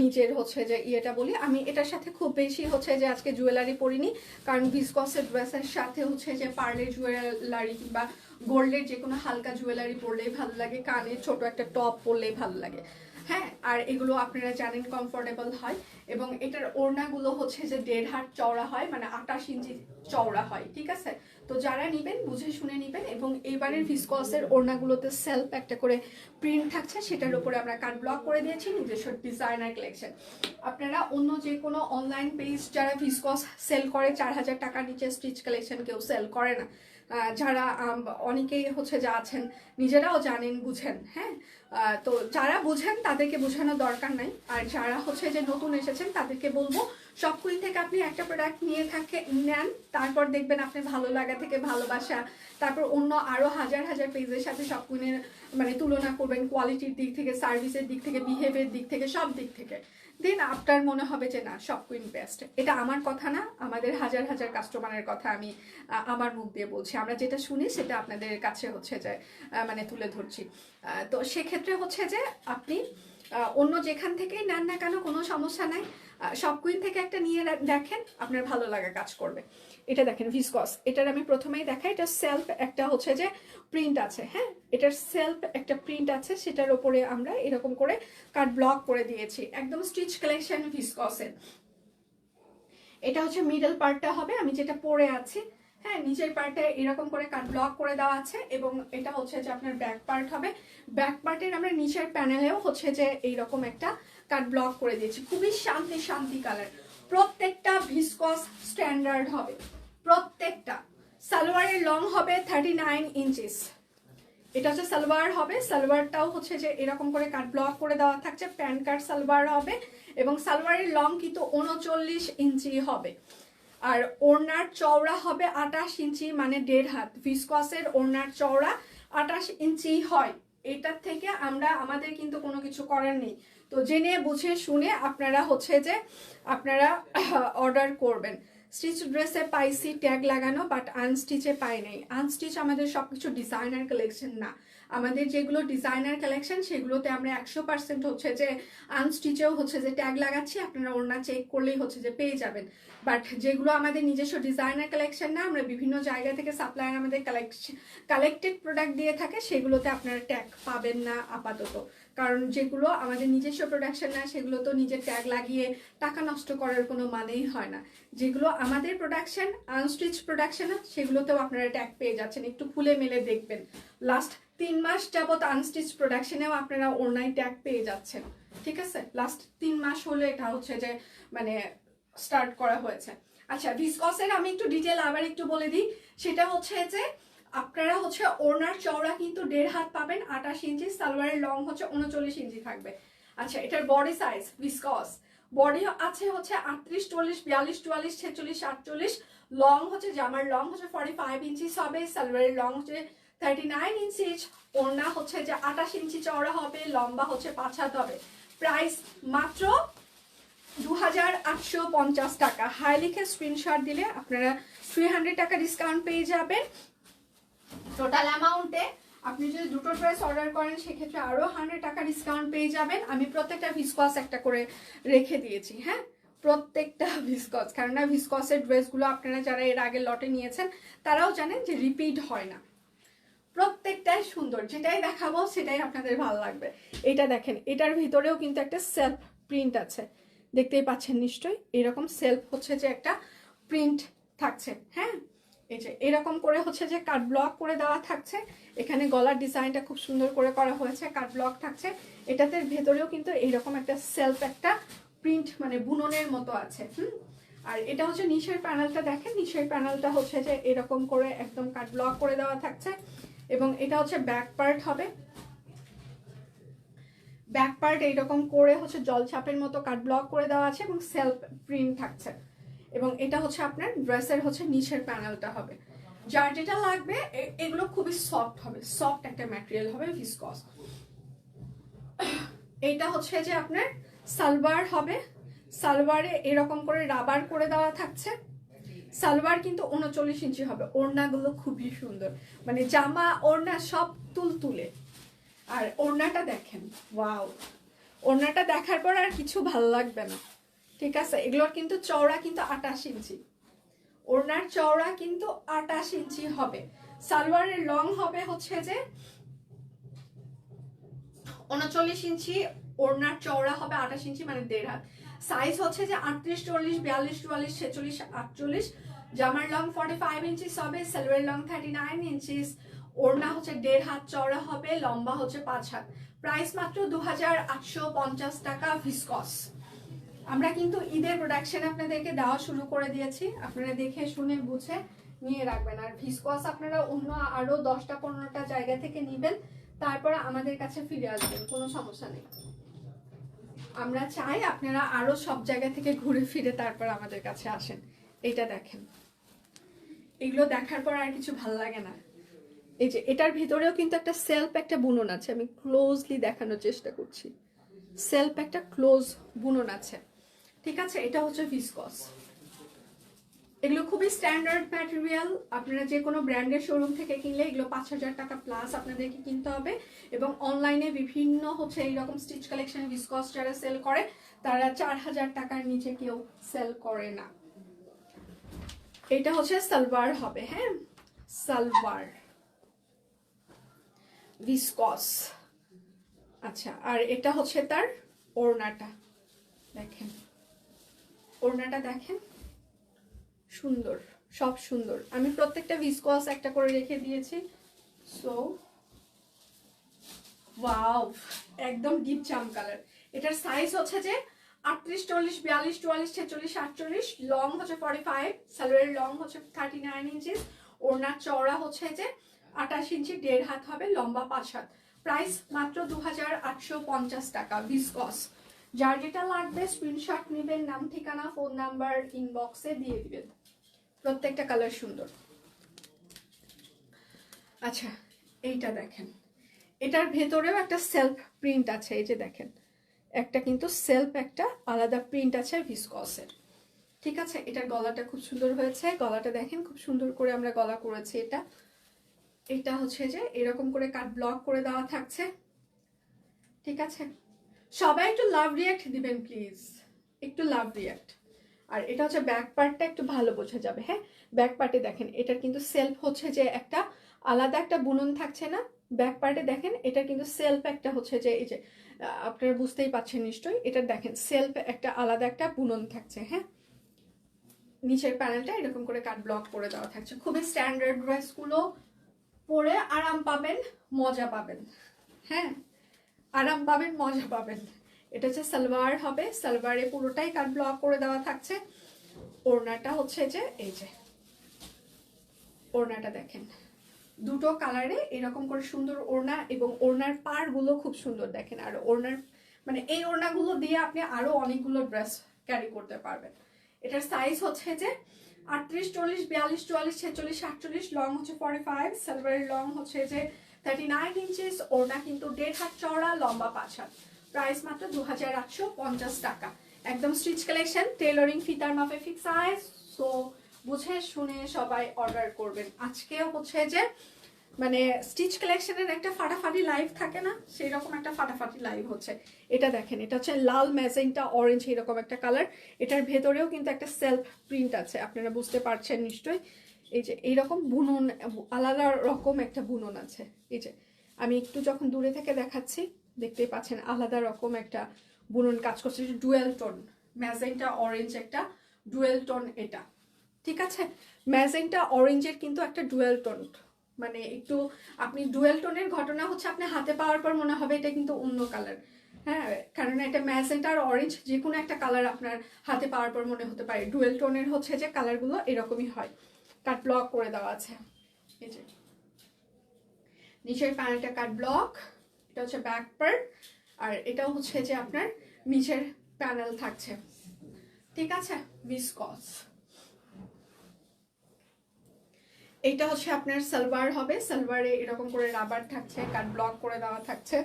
নিচের হচ্ছে যে ইয়েটা বলি, আমি এটার সাথে খুব বেশি হচ্ছে যে আজকে জুয়েলারি পরিনি, কারণ ভিসকসের ড্রেসের সাথে হচ্ছে যে পার্লের জুয়েলারি কিংবা গোল্ডের যে কোনো হালকা জুয়েলারি পরলেই ভালো লাগে, কানে ছোট একটা টপ পরলেই ভালো লাগে, হ্যাঁ। আর এগুলো আপনারা জানেন কমফোর্টেবল হয়, এবং এটার ওড়নাগুলো হচ্ছে যে 1.5 হাত চওড়া হয়, মানে 28 ইঞ্চি চওড়া হয়, ঠিক আছে। তো যারা নিবেন বুঝে শুনে নিবেন। এবং এবারের ভিসকসের ওড়নাগুলোতে সেলফ একটা করে প্রিন্ট থাকছে, সেটার উপরে আমরা কাট ব্লক করে দিয়েছি, নিজস্ব ডিজাইনার কালেকশন। আপনারা অন্য যে কোনো অনলাইন পেজ যারা ভিসকস সেল করে 4000 টাকার নিচে স্টিচ কালেকশন কেউ সেল করে না। যারা অনেকেই হচ্ছে যে আছেন নিজেরাও জানেন বুঝেন, হ্যাঁ। তো যারা বুঝেন তাদেরকে বোঝানোর দরকার নাই, আর যারা হচ্ছে যে নতুন এসেছেন তাদেরকে বলবো সব কুইন থেকে আপনি একটা প্রোডাক্ট নিয়ে নেন, তারপর দেখবেন আপনি ভালো লাগা থেকে ভালোবাসা, তারপর অন্য আরো হাজার হাজার পেজের সাথে সব কুইনের মানে তুলনা করবেন, কোয়ালিটির দিক থেকে, সার্ভিসের দিক থেকে, বিহেভিয়ার দিক থেকে, সব দিক থেকে। দেন আপনার মনে হবে যে না শপ কুইন বেস্ট। এটা আমার কথা না, আমাদের হাজার হাজার কাস্টমারের কথা আমি আমার মুখ দিয়ে বলছি। আমরা যেটা শুনি সেটা আপনাদের কাছে হচ্ছে যে মানে তুলে ধরছি। তো সেক্ষেত্রে হচ্ছে যে আপনি অন্য যেখান থেকেই নেন না কেন কোনো সমস্যা নাই, শপ কুইন থেকে একটা নিয়ে দেখেন, আপনার ভালো লাগা কাজ করবে। এটা দেখেন ভিসকস, এটার আমি প্রথমেই দেখাই, এটা সেলফ একটা হচ্ছে যে প্রিন্ট আছে। হ্যাঁ, এটার সেলফ একটা প্রিন্ট আছে, সেটার উপরে আমরা এরকম করে কাট ব্লক করে দিয়েছি, একদম স্টিচ কালেকশন ভিসকসের। এটা হচ্ছে মিডল পার্টটা হবে, আমি যেটা পরে আছি। হ্যাঁ, নিচের পার্টে এরকম করে কাট ব্লক করে দেওয়া আছে, এবং এটা হচ্ছে যে আপনার ব্যাক পার্ট হবে। ব্যাক পার্টের আমরা নিচের প্যানেলেও হচ্ছে যে এইরকম একটা কাট ব্লক করে দিয়েছি, খুবই শান্তি শান্তি কালার। প্রত্যেকটা ভিসকস স্ট্যান্ডার্ড হবে, প্রত্যেকটা। সালোয়ারের লং হবে 39 ইঞ্চিস। এটা হচ্ছে সালোয়ার হবে, সালোয়ারটাও হচ্ছে যে এরকম করে কাট ব্লক করে দেওয়া থাকছে, প্যান্ট কাট সালোয়ার হবে, এবং সালোয়ারের লং কিন্তু 39 ইঞ্চি হবে। আর ওড়নার চওড়া হবে 28 ইঞ্চি, মানে 1.5 হাত। ভিসকসের ওড়নার চওড়া 28 ইঞ্চি হয়। এটার থেকে আমরা আমাদের কিন্তু কোনো কিছু করার নেই। তো জেনে বুঝে শুনে আপনারা হচ্ছে যে আপনারা অর্ডার করবেন। স্টিচ ড্রেসে পাইছি ট্যাগ লাগানো, বাট আনস্টিচে পাই নাই। আনস্টিচ আমাদের সবকিছু ডিজাইনার কালেকশন না, আমাদের যেগুলো ডিজাইনার কালেকশন সেগুলোতে আমরা 100% হচ্ছে যে আনস্টিচেও হচ্ছে যে ট্যাগ লাগাচ্ছি, আপনারা ওড়না চেক করলেই হচ্ছে যে পেয়ে যাবেন। বাট যেগুলো আমাদের নিজস্ব ডিজাইনার কালেকশন না, আমরা বিভিন্ন জায়গা থেকে সাপ্লায়ার আমাদের কালেক্টেড প্রোডাক্ট দিয়ে থাকে, সেগুলোতে আপনারা ট্যাগ পাবেন না আপাতত। কারণ যেগুলো আমাদের নিজস্ব প্রোডাকশন না, সেগুলো তো নিজের ট্যাগ লাগিয়ে টাকা নষ্ট করার কোনো মানেই হয় না। যেগুলো আমাদের প্রোডাকশন, আনস্টিচ প্রোডাকশন, সেগুলোতেও আপনারা ট্যাগ পেয়ে যাচ্ছেন। একটু খুলে মেলে দেখবেন, লাস্ট 3 মাস যাবত আনস্টিচ প্রোডাকশনেও আপনারা অনলাইন ট্যাগ পেয়ে যাচ্ছেন। ঠিক আছে, লাস্ট 3 মাস হলে এটা হচ্ছে যে মানে স্টার্ট করা হয়েছে। আচ্ছা, ভিসকসের আমি একটু ডিটেল আবার একটু বলে দিই। সেটা হচ্ছে যে আপনারা হচ্ছে ওড়নার চওড়া কিন্তু 1.5 হাত পাবেন, 28 ইঞ্চি। সালোয়ারের লং হচ্ছে 39 ইঞ্চি থাকবে। আচ্ছা, এটার বডি সাইজ ভিসকস বডি আছে হচ্ছে 38, 40, 42, 44, 46, 48। লং হচ্ছে জামার লং হচ্ছে 45 ইঞ্চি হবে, সালোয়ারের লং হচ্ছে 39 ইঞ্চি। ওড়না হচ্ছে যে 28 ইঞ্চি চওড়া হবে, লম্বা হচ্ছে 5 হাত হবে। প্রাইস মাত্র 2850 টাকা। হাই লিখে স্ক্রিনশট দিলে আপনারা 300 টাকা ডিসকাউন্ট পেয়ে যাবেন। টোটাল অ্যামাউন্টে আপনি যদি দুটো ড্রেস অর্ডার করেন সেক্ষেত্রে আরো 100 টাকা ডিসকাউন্ট পেয়ে যাবেন। আমি প্রত্যেকটা ভিসকস একটা করে রেখে দিয়েছি। হ্যাঁ, প্রত্যেকটা ভিসকস, কারণ না ভিসকসের ড্রেসগুলো আপনারা যারা এর আগে লটে নিয়েছেন তারাও জানেন যে রিপিট হয় না। প্রত্যেকটাই সুন্দর, যেটাই দেখাবো সেটাই আপনাদের ভালো লাগবে। এটা দেখেন, এটার ভিতরেও কিন্তু একটা সেলফ প্রিন্ট আছে, দেখতেই পাচ্ছেন নিশ্চয়ই। এরকম সেলফ হচ্ছে যে একটা প্রিন্ট থাকছে। হ্যাঁ, এই যে এরকম করে হচ্ছে যে কাট ব্লক করে দেওয়া থাকছে। এখানে গলার ডিজাইনটা খুব সুন্দর করে করা হয়েছে, কাট ব্লক থাকছে। এটাতে ভেতরেও কিন্তু এইরকম একটা সেলফ একটা প্রিন্ট মানে বুননের মতো আছে। আর এটা হচ্ছে নিচের প্যানেলটা দেখেন, নিচের প্যানেলটা হচ্ছে যে এরকম করে একদম কাট ব্লক করে দেওয়া থাকছে, এবং এটা হচ্ছে ব্যাক পার্ট হবে। ব্যাক পার্ট এইরকম করে হচ্ছে জলছাপের মতো কাট ব্লক করে দেওয়া আছে, এবং সেলফ প্রিন্ট থাকছে। এবং এটা হচ্ছে আপনার ড্রেসের হচ্ছে নিচের প্যানেলটা হবে। যার যেটা লাগবে, এগুলো খুবই সফট হবে, সফট একটা ম্যাটেরিয়াল হবে ভিসকস। এইটা হচ্ছে যে আপনার সালোয়ার হবে, সালোয়ারে এরকম করে রাবার করে দেওয়া থাকছে। সালোয়ার কিন্তু 39 ইঞ্চি হবে। ওড়নাগুলো খুবই সুন্দর, মানে জামা ওড়না সব তুলতুলে। আর ওড়নাটা দেখেন, ওয়াও, ওড়নাটা দেখার পর আর কিছু ভালো লাগবে না। ঠিক আছে, এগুলোর কিন্তু চওড়া কিন্তু 28 ইঞ্চি, ওড়নার চওড়া কিন্তু 28 ইঞ্চি হবে। সালোয়ারের লং হবে হচ্ছে যে 39 ইঞ্চি, ওড়নার চওড়া হবে 28 ইঞ্চি, মানে 1.5 হাত। সাইজ হচ্ছে যে 38, 40, 42, 44, 46, 48। জামার লং 45 ইঞ্চি হবে, সালোয়ারের লং 39 ইঞ্চি। ওড়না হচ্ছে 1.5 হাত চওড়া হবে, লম্বা হচ্ছে 5 হাত। প্রাইস মাত্র 2850 টাকা ভিসকস। আমরা কিন্তু ঈদের প্রোডাকশন আপনাদেরকে দেওয়া শুরু করে দিয়েছি, আপনারা দেখে শুনে বুঝে নিয়ে রাখবেন। আর ভিসকস আপনারা অন্য আরো 10টা 15টা জায়গা থেকে নিবেন, তারপর আমাদের কাছে ফিরে আসবেন, কোনো সমস্যা নেই। আমরা চাই আপনারা আরো সব জায়গা থেকে ঘুরে ফিরে তারপর আমাদের কাছে আসেন। এটা দেখেন, এগুলো দেখার পর আর কিছু ভালো লাগে না। এই যে এটার ভিতরেও কিন্তু একটা সেলফ একটা বুনন আছে, আমি ক্লোজলি দেখানোর চেষ্টা করছি। সেলফ একটা ক্লোজ বুনন আছে, ঠিক আছে। এটা হচ্ছে ভিসকস। এগুলো খুবই স্ট্যান্ডার্ড ম্যাটেরিয়াল, আপনারা যে কোনো ব্র্যান্ডের শোরুম থেকে কিনলে এগুলো 5,000 টাকা প্লাস আপনাদেরকে কিনতে হবে। এবং অনলাইনে বিভিন্ন হচ্ছে এইরকম স্টিচ কালেকশন ভিসকস যারা সেল করে তারা 4,000 টাকার নিচে কেউ সেল করে না। এটা হচ্ছে সালোয়ার হবে, হ্যাঁ, সালোয়ার ভিসকস। আচ্ছা, আর এটা হচ্ছে তার ওড়নাটা, দেখেন ওড়নাটা দেখেন, সুন্দর, সব সুন্দর। আমি প্রত্যেকটা ভিসকস একটা করে রেখে দিয়েছি। সো ওয়াও, একদম ডিপ জাম কালার। এটার সাইজ হচ্ছে যে 38, 40, 42, 44, 46, 48, লং হচ্ছে 45, সালোয়ারের লং হচ্ছে 39 ইঞ্চিস, ওড়নার চওড়া হচ্ছে যে 28 ইঞ্চি, 1.5 হাত হবে, লম্বা 5 হাত। প্রাইস মাত্র 2,850 টাকা ভিসকস। যার যেটা লাগবে স্ক্রিনশট নেবেন, নাম ঠিকানা ফোন নাম্বার ইনবক্সে দিয়ে দিবেন। প্রত্যেকটা কালার সুন্দর। আচ্ছা, এইটা দেখেন, এটার ভেতরেও একটা সেলফ প্রিন্ট আছে, এই যে দেখেন একটা কিন্তু সেলফ একটা আলাদা প্রিন্ট আছে ভিসকসের, ঠিক আছে। এটার গলাটা খুব সুন্দর হয়েছে, গলাটা দেখেন খুব সুন্দর করে আমরা গলা করেছি। এটা হচ্ছে যে এরকম করে কাট ব্লক করে দেওয়া থাকছে, ঠিক আছে। সবাই একটু লাভ রিয়াক্ট দিবেন প্লিজ, একটু লাভ রিয়াক্ট। আর এটা হচ্ছে ব্যাক পার্টটা একটু ভালো বোঝা যাবে, হ্যাঁ। ব্যাক পার্টে দেখেন এটার কিন্তু সেলফ হচ্ছে যে একটা আলাদা একটা বুনন থাকছে না, ব্যাক পার্টে দেখেন এটা কিন্তু সেলফ একটা হচ্ছে যে এই যে আপনারা বুঝতেই পাচ্ছেন নিশ্চয়ই, এটা দেখেন সেলফ একটা আলাদা একটা বুনন থাকছে, হ্যাঁ। নিচের প্যানেলটা এরকম করে কাট ব্লক করে দেওয়া থাকছে। খুবই স্ট্যান্ডার্ড ড্রেসগুলো পরে আরাম পাবেন, মজা পাবেন, হ্যাঁ, আরাম পাবেন, মজা পাবেন। এটা হচ্ছে সালোয়ার হবে, সালোয়ারে পুরোটাই কাট ব্লক করে দেওয়া থাকছে। ওড়নাটা হচ্ছে যে এই যে ওড়নাটা দেখেন, দুটো কালারে এরকম করে সুন্দর ওড়না, এবং ওড়নার পার গুলো খুব সুন্দর দেখেন। আর ওড়নার মানে এই ওড়নাগুলো দিয়ে আপনি আরো অনেকগুলো ড্রেস ক্যারি করতে পারবেন। এটার সাইজ হচ্ছে যে 38, 40, 42, 44, 46, 48, লং হচ্ছে 45, সালোয়ারের লং হচ্ছে যে 39 ইঞ্চিস, ওড়না কিন্তু 1.5 হাত চওড়া, লম্বা 5 হাত। প্রাইস মাত্র 2,850 টাকা। একদম স্টিচ কালেকশন, টেলরিং ফিতার মাপে ফিক্স সাইজ। সো বুঝে শুনে সবাই অর্ডার করবেন। আজকেও হচ্ছে যে মানে স্টিচ কালেকশনের একটা ফাটাফাটি লাইভ থাকে না, সেই রকম একটা ফাটাফাটি লাইভ হচ্ছে। এটা দেখেন, এটা হচ্ছে লাল ম্যাজেন্টা অরেঞ্জ এরকম একটা কালার। এটার ভেতরেও কিন্তু একটা সেলফ প্রিন্ট আছে, আপনারা বুঝতে পারছেন নিশ্চয়ই। এই যে এইরকম বুনন, আলাদা রকম একটা বুনন আছে। এই যে আমি একটু যখন দূরে থেকে দেখাচ্ছি দেখতেই পাচ্ছেন আলাদা রকম একটা বুনন কাজ করছে। ডুয়েল টোন ম্যাজেন্টা অরেঞ্জ, একটা ডুয়েল টোন এটা, ঠিক আছে। ম্যাজেন্টা অরেঞ্জের কিন্তু একটা ডুয়েল টোন, মানে একটু আপনি ডুয়েল টোনের ঘটনা হচ্ছে আপনি হাতে পাওয়ার পর মনে হবে এটা কিন্তু অন্য কালার, হ্যাঁ, কারণ এটা ম্যাজেন্টা আর অরেঞ্জ যে কোনো একটা কালার আপনার হাতে পাওয়ার পর মনে হতে পারে। ডুয়েল টোনের হচ্ছে যে কালারগুলো এরকমই হয়। কাট ব্লক করে দেওয়া আছে, এই যে নিচের প্যানেলটা কাট ব্লক, এটা হচ্ছে ব্যাক পার্ট, আর এটাও হচ্ছে যে আপনার নিচের প্যানেল থাকছে, ঠিক আছে। ভিসকস। এটা হচ্ছে আপনার সালোয়ার হবে, সালোয়ারে এরকম করে রাবার থাকছে, কাট ব্লক করে দেওয়া থাকছে,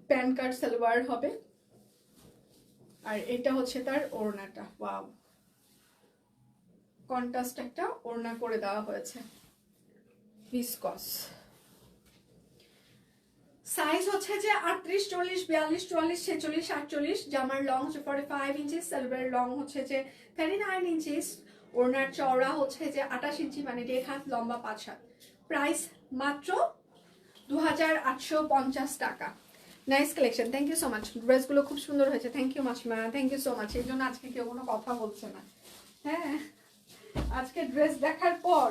প্যান কাট সালোয়ার হবে। আর এটা হচ্ছে তার ওড়নাটা, ওয়াও, কন্ট্রাস্ট একটা ওড়না করে দেওয়া হয়েছে, ভিসকস। সাইজ হচ্ছে যে 38, 40, 42, 44, 46, 48, জামার লং হচ্ছে 45 ইঞ্চিস, সালোয়ারের লং হচ্ছে যে 39 ইঞ্চিস, ওড়নার চওড়া হচ্ছে যে 28 ইঞ্চি, মানে 1.5 হাত, লম্বা 5 হাত। প্রাইস মাত্র 2,850 টাকা। Nice collection, thank you so much. ড্রেসগুলো খুব সুন্দর হয়েছে, থ্যাংক ইউ মাসিমা, থ্যাংক ইউ সো মাচ। এই জন্য আজকে কেউ কোনো কথা বলছে না, হ্যাঁ, আজকে ড্রেস দেখার পর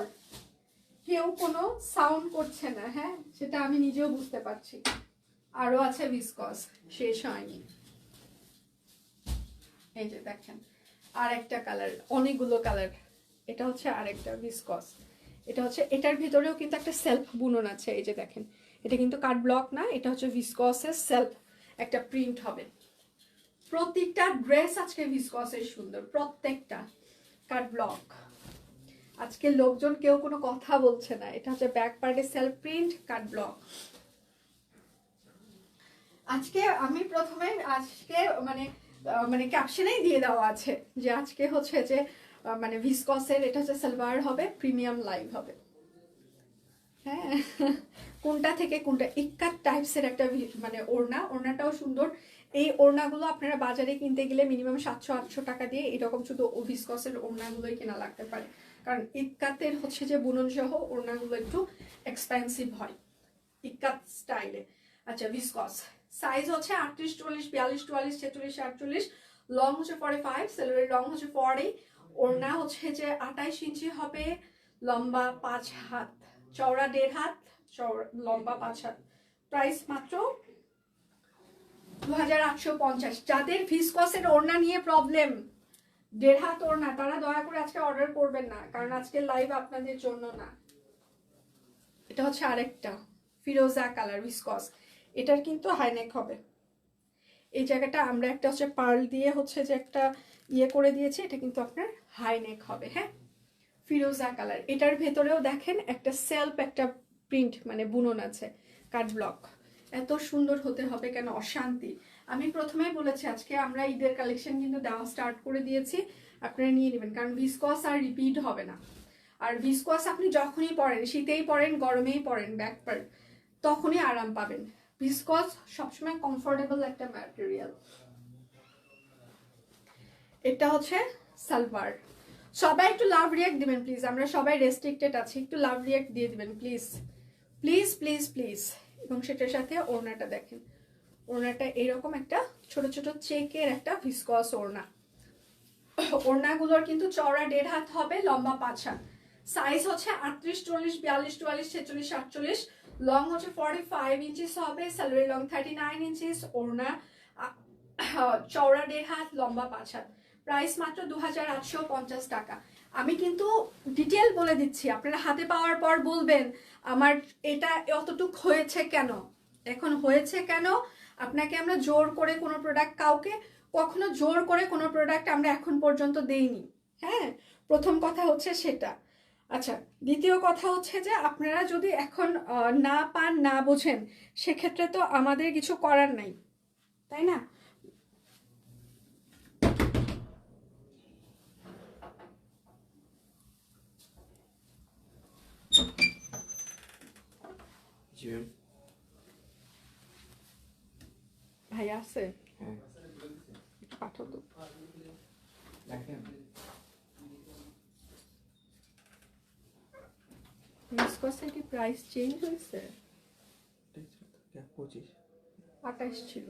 কেউ কোনো সাউন্ড করছে না, হ্যাঁ, সেটা আমি নিজেও বুঝতে পারছি। আরো আছে ভিসকস, শেষ হয়নি। এই যে দেখেন আর একটা কালার, অনেকগুলো কালার। এটা হচ্ছে আরেকটা ভিসকস। এটা হচ্ছে, এটার ভিতরেও কিন্তু একটা সেলফ বুনন আছে, এই যে দেখেন এটা কিন্তু কাট ব্লক না, এটা হচ্ছে ভিসকসের সেলফ একটা প্রিন্ট হবে। প্রত্যেকটা ড্রেস আজকে ভিসকসের সুন্দর, প্রত্যেকটা কাট ব্লক। আজকে লোকজন কেউ কোনো কথা বলছে না। এটা হচ্ছে ব্যাক পার্টে সেলফ প্রিন্ট কাট ব্লক। আজকে আমি প্রথমে আজকে মানে মানে ক্যাপশনেই দিয়ে দেওয়া আছে যে আজকে হচ্ছে যে মানে ভিসকসের এটা হচ্ছে সালোয়ার হবে, প্রিমিয়াম লাইভ হবে। হ্যাঁ, কোনটা থেকে কোনটা ইক্কাত টাইপসের একটা মানে ওড়নাটাও সুন্দর। এই ওড়নাগুলো আপনারা বাজারে কিনতে গেলে মিনিমাম 700-800 টাকা দিয়ে এরকম শুধু ভিসকসের ওড়নাগুলোই কেনা লাগতে পারে, কারণ ইক্কাতের হচ্ছে যে বুনন সহ ওড়নাগুলো একটু এক্সপেন্সিভ হয় ইক্কাত স্টাইলে। আচ্ছা, ভিসকস সাইজ হচ্ছে 38, 40, 42, 44, 46, 48, লং হচ্ছে 45, সেলোয়ারের লং হচ্ছে 40, ওড়না হচ্ছে যে 28 ইঞ্চি হবে, লম্বা 5 হাত, চওড়া 1.5 হাত, লম্বা 5 হাত। প্রাইস মাত্র 2850। যাদের ভিসকসের ওড়না নিয়ে প্রবলেম, 1.5 হাত ওড়না, তারা দয়া করে আজকে অর্ডার করবেন না, কারণ আজকে লাইভ আপনাদের জন্য না। এটা হচ্ছে আরেকটা ফিরোজা কালার ভিসকস, এটার কিন্তু হাইনেক হবে। এই জায়গাটা আমরা একটা হচ্ছে পার্ল দিয়ে হচ্ছে যে একটা ইয়ে করে দিয়েছি, এটা কিন্তু আপনার হাইনেক হবে। হ্যাঁ, ফিরোজা কালার, এটার ভেতরেও দেখেন একটা সেলফ একটা প্রিন্ট মানে বুনন আছে, কাট ব্লক। এত সুন্দর হতে হবে কেন, অশান্তি। আমি প্রথমেই বলেছি আজকে আমরা ঈদের কালেকশন কিন্তু দেওয়া স্টার্ট করে দিয়েছি, আপনারা নিয়ে নেবেন, কারণ ভিসকস আর রিপিট হবে না। আর ভিসকস আপনি যখনই পরেন, শীতেই পরেন, গরমেই পরেন, ব্যাক পার্ট, তখনই আরাম পাবেন। ভিসকস সবসময় কমফোর্টেবল একটা ম্যাটেরিয়াল। এটা হচ্ছে সালোয়ার। সবাই একটু লাভ রিয়াক্ট দিবেন প্লিজ, আমরা সবাই রেস্ট্রিক্টেড আছি, একটু লাভ রিয়াক্ট দিয়ে দিবেন প্লিজ প্লিজ প্লিজ প্লিজ। এবং সেটার সাথে ওড়নাটা দেখেন, ওড়নাটা এরকম একটা ছোট ছোট চেকের একটা ভিসকস ওড়না। ওড়নাগুলোর কিন্তু চওড়া 1.5 হাত হবে, লম্বা 5 হাত। সাইজ হচ্ছে 38, 40, 42, 44, 46, 48, লং হচ্ছে 45 ইঞ্চিস হবে, সালোয়ার লং 39 ইঞ্চিস, ওড়না চওড়া 1.5 হাত, লম্বা 5 হাত। প্রাইস মাত্র 2850 টাকা। আমি কিন্তু ডিটেল বলে দিচ্ছি, আপনারা হাতে পাওয়ার পর বলবেন আমার এটা অতটুক হয়েছে কেন। এখন হয়েছে কেন, আপনাকে আমরা জোর করে কোনো প্রোডাক্ট, কাউকে কখনো জোর করে কোনো প্রোডাক্ট আমরা এখন পর্যন্ত দেইনি। হ্যাঁ, প্রথম কথা হচ্ছে সেটা। আচ্ছা, দ্বিতীয় কথা হচ্ছে যে আপনারা যদি এখন না পান, না বোঝেন, সেক্ষেত্রে তো আমাদের কিছু করার নাই, তাই না? ভাই আছে, পাঠো তো। ভিসকসের কি প্রাইস চেঞ্জ হয়েছে? 28 ছিল,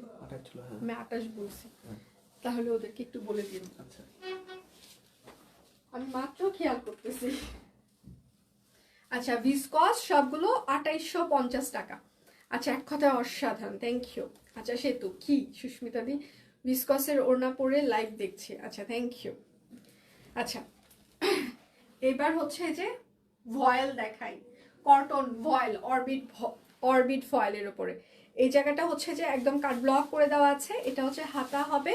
আমি 28 বলছি, তাহলে ওদেরকে একটু বলে দিন। আচ্ছা, আমি মাত্র খেয়াল করতেছি। আচ্ছা, ভিসকস সবগুলো 2850 টাকা। আচ্ছা, এক কথা অসাধারণ, থ্যাংক ইউ। আচ্ছা, সেতু কি সুস্মিতা দি ভিসকসের ওড়না পরে লাইভ দেখছি, আচ্ছা থ্যাংক ইউ। আচ্ছা, এবার হচ্ছে যে ভয়েল দেখাই, কটন ভয়েল, অরবিট ফয়েলের উপরে। এই জায়গাটা হচ্ছে যে একদম কাট ব্লক করে দেওয়া আছে, এটা হচ্ছে হাতা হবে,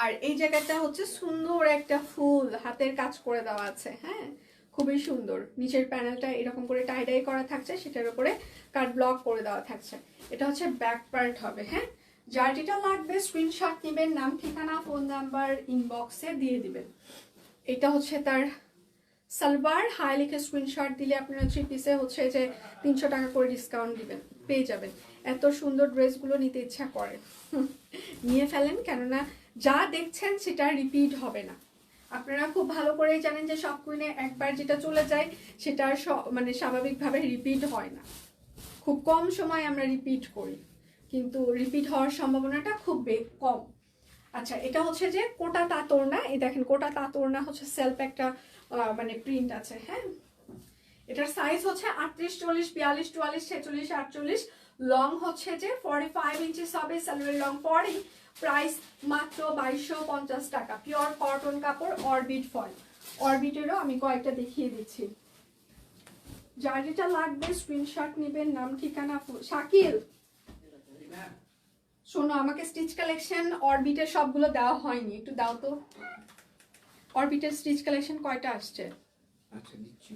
আর এই জায়গাটা হচ্ছে সুন্দর একটা ফুল হাতের কাজ করে দেওয়া আছে। হ্যাঁ, খুবই সুন্দর। নিচের প্যানেলটা এরকম করে টাইডাই করা থাকছে, সেটার উপরে কাট ব্লক করে দেওয়া থাকছে। এটা হচ্ছে ব্যাক পার্ট হবে। হ্যাঁ, যার যেটা লাগবে স্ক্রিনশট নেবেন, নাম ঠিকানা ফোন নাম্বার ইনবক্সে দিয়ে দিবেন। এটা হচ্ছে তার সালোয়ার, হাই লিখে স্ক্রিনশট দিলে আপনারা 3 পিসে হচ্ছে যে 300 টাকা করে ডিসকাউন্ট দিবেন, পেয়ে যাবেন। এত সুন্দর ড্রেসগুলো নিতে ইচ্ছা করে, নিয়ে ফেলেন, কেননা যা দেখছেন সেটা রিপিট হবে না। আপনারা খুব ভালো করেই জানেন যে সব কুইনে একবার যেটা চলে যায় সেটা মানে স্বাভাবিকভাবে রিপিট হয় না, খুব কম সময় আমরা রিপিট করি, কিন্তু রিপিট হওয়ার সম্ভাবনাটা খুব কম। আচ্ছা, এটা হচ্ছে যে কোটা তাঁত ওড়না, এই দেখেন কোটা তাঁত ওড়না হচ্ছে সেলফ একটা মানে প্রিন্ট আছে। হ্যাঁ, এটার সাইজ হচ্ছে 38, 40, 42, 44, 46, 48, লং হচ্ছে যে 45 ইঞ্চিস হবে, সালোয়ার লং 40। প্রাইস মাত্র 2250 টাকা। পিওর কটন কাপড়, অরবিট ফয়েল। অরবিটেরও আমি কয়েকটা দেখিয়ে দিচ্ছি, যার যেটা লাগবে স্ক্রিনশট নেবেন, নাম ঠিকানা। শাকিল শোনো, আমাকে স্টিচ কালেকশন অরবিটের সবগুলো দেওয়া হয়নি, একটু দাও তো। অরবিটের স্টিচ কালেকশন কয়টা আসছে? আচ্ছা, দিচ্ছি।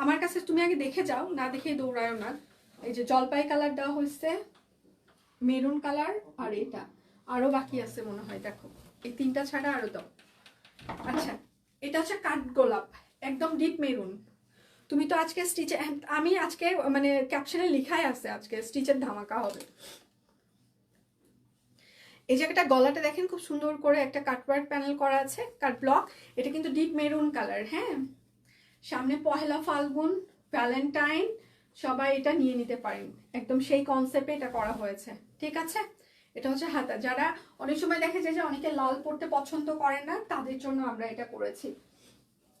আমার কাছে তুমি আগে দেখে যাও, না দেখে দৌড়ায়ও না। এই যে জলপাই কালার দেওয়া হয়েছে, মেরুন কালার, আর এটা আরো বাকি আছে মনে হয়, দেখো এই তিনটা ছাড়া আরো দাও। আচ্ছা, এটা হচ্ছে কাঠগোলাপ, একদম ডিপ মেরুন। তুমি তো আজকে স্টিচে, আমি আজকে মানে ক্যাপশনে লিখাই আছে আজকে স্টিচের ধামাকা হবে। এই জায়গাটা গলাটা দেখেন খুব সুন্দর করে একটা কাটওয়ার্ক প্যানেল করা আছে, কাট ব্লক। এটা কিন্তু ডিপ মেরুন কালার। হ্যাঁ, সামনে পহেলা ফাল্গুন, ভ্যালেন্টাইন, সবাই এটা নিয়ে নিতে পারেন, একদম সেই কনসেপ্টে এটা করা হয়েছে। ঠিক আছে, এটা হচ্ছে হাতা। যারা অনেক সময় দেখে যায় যে অনেকে লাল পরতে পছন্দ করেন না, তাদের জন্য আমরা এটা করেছি।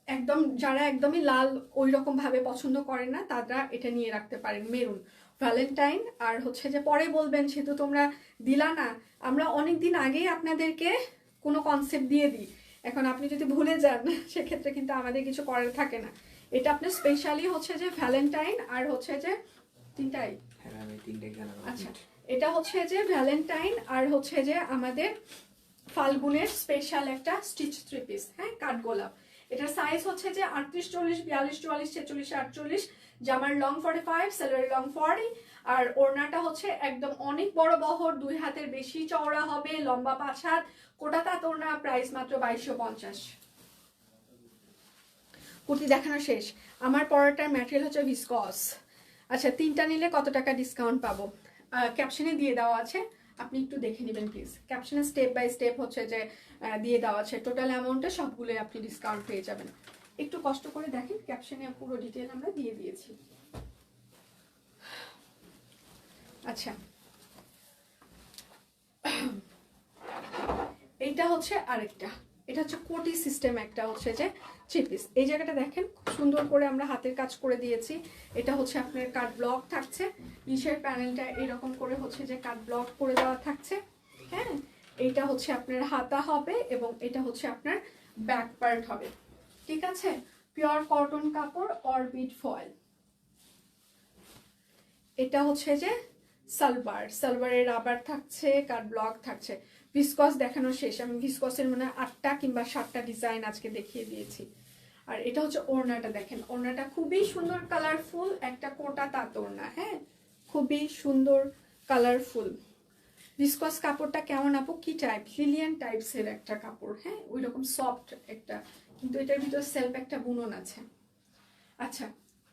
একদম যারা একদমই লাল ওই রকম ভাবে পছন্দ করেন না, তারা এটা নিয়ে রাখতে পারেন। মেরুন, ভ্যালেন্টাইন, আর হচ্ছে যে পরে বলবেন সেহেতু তোমরা দিলা না, আমরা অনেক দিন আগেই আপনাদেরকে কোনো কনসেপ্ট দিয়ে দিই। এখন আপনি যদি ভুলে যান সেক্ষেত্রে কিন্তু আমাদের কিছু করার থাকে না। এটা আপনার স্পেশালি হচ্ছে যে ভ্যালেন্টাইন আর হচ্ছে যে তিনটাই, আচ্ছা এটা হচ্ছে যে ভ্যালেন্টাইন আর হচ্ছে যে আমাদের ফাল্গুনের স্পেশাল একটা স্টিচ থ্রি পিস। হ্যাঁ, কাঠগোলাপ। এটার সাইজ হচ্ছে যে 38, 40, 42, 44, 46, 48, জামার লং 45, সেলার লং 40, আর ওড়নাটা হচ্ছে একদম অনেক বড় বহর, 2 হাতের বেশি চওড়া হবে, লম্বা 5 হাত, কোটা তাঁত ওড়না, প্রাইস মাত্র 2250। কুর্তি দেখানো শেষ। আমার পরাটার ম্যাটেরিয়াল হচ্ছে ভিসকস। আচ্ছা, তিনটা নিলে কত টাকা ডিসকাউন্ট পাবো? ক্যাপশনে দিয়ে দেওয়া আছে, আপনি একটু দেখে নেবেন প্লিজ। ক্যাপশনে স্টেপ বাই স্টেপ হচ্ছে যে দিয়ে দেওয়া আছে, টোটাল অ্যামাউন্টে সবগুলোই আপনি ডিসকাউন্ট পেয়ে যাবেন। একটু কষ্ট করে দেখেন, ক্যাপশনে পুরো ডিটেল আমরা দিয়ে দিয়েছি। আচ্ছা, এইটা হচ্ছে আরেকটা, এটা হচ্ছে কোটি সিস্টেম একটা হচ্ছে যে থ্রি পিস। এই জায়গাটা দেখেন খুব সুন্দর করে আমরা হাতের কাজ করে দিয়েছি। এটা হচ্ছে আপনার কাট ব্লক থাকছে, নিচের প্যানেলটা এরকম করে হচ্ছে যে কাট ব্লক করে দেওয়া থাকছে। হ্যাঁ, এইটা হচ্ছে আপনার হাতা হবে এবং এটা হচ্ছে আপনার ব্যাক পার্ট হবে। ঠিক আছে, পিওর কটন কাপড় অরবিট ফয়েল। এটা হচ্ছে যে সালবার, সালবারের রাবার থাকছে, কাট ব্লক থাকছে। ভিসকস দেখানো শেষ, আমি ভিসকসের মানে 8টা কিংবা 7টা ডিজাইন আজকে দেখিয়ে দিয়েছি। আর এটা হচ্ছে ওড়নাটা, দেখেন ওড়নাটা খুবই সুন্দর কালারফুল, একটা কোটা তাঁত ওড়না। হ্যাঁ, খুবই সুন্দর কালারফুল। ভিসকস কাপড়টা কেমন আপু, কি টাইপ? লিলিয়ান টাইপসের একটা কাপড়। হ্যাঁ, ওই রকম সফট একটা, কিন্তু এটার ভিতর সেলফ একটা বুনন আছে। আচ্ছা,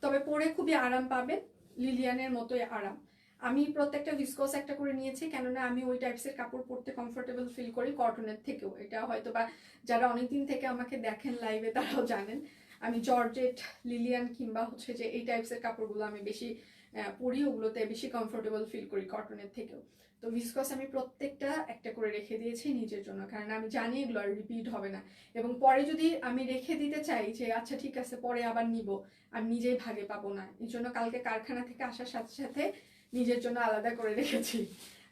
তবে পরে খুবই আরাম পাবেন, লিলিয়ানের মতোই আরাম। আমি প্রত্যেকটা ভিসকস একটা করে নিয়েছি, কেননা আমি ওই টাইপসের কাপড় পরতে কমফোর্টেবল ফিল করি কটনের থেকেও। এটা হয়তো বা যারা অনেকদিন থেকে আমাকে দেখেন লাইভে তারাও জানেন, আমি জর্জেট, লিলিয়ান কিংবা হচ্ছে যে এই টাইপসের কাপড়গুলো আমি বেশি পরি, ওগুলোতে বেশি কমফোর্টেবল ফিল করি কটনের থেকেও। তো ভিসকস আমি প্রত্যেকটা একটা করে রেখে দিয়েছি নিজের জন্য, কারণ আমি জানি এগুলো আর রিপিট হবে না। এবং পরে যদি আমি রেখে দিতে চাই যে আচ্ছা ঠিক আছে পরে আবার নিব, আমি নিজেই ভাগে পাবো না, এই জন্য কালকে কারখানা থেকে আসার সাথে সাথে নিজের জন্য আলাদা করে রেখেছি।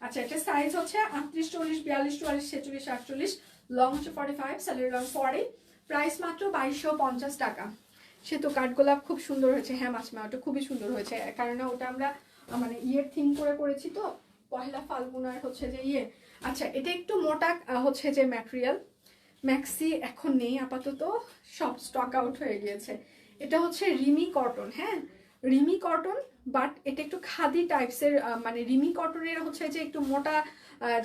আচ্ছা, এটা সাইজ হচ্ছে 38, 40, 42, 44, 46, 48, লং হচ্ছে 45, স্যালারি লং 40, প্রাইস মাত্র 2250 টাকা। সে তো কাঠগোলাপ খুব সুন্দর হয়েছে। হ্যাঁ মাসমা, ওটা খুবই সুন্দর হয়েছে, কারণ ওটা আমরা মানে ইয়ের থিম করে করেছি তো, পহেলা ফাল্গুন আর হচ্ছে যে ইয়ে। আচ্ছা, এটা একটু মোটা হচ্ছে যে ম্যাটেরিয়াল, ম্যাক্সি এখন নেই আপাতত, সব স্টক আউট হয়ে গিয়েছে। এটা হচ্ছে রিমি কটন। হ্যাঁ, রিমি কটন, বাট এটা একটু খাদি টাইপসের, মানে রিমি কটনের হচ্ছে যে একটু মোটা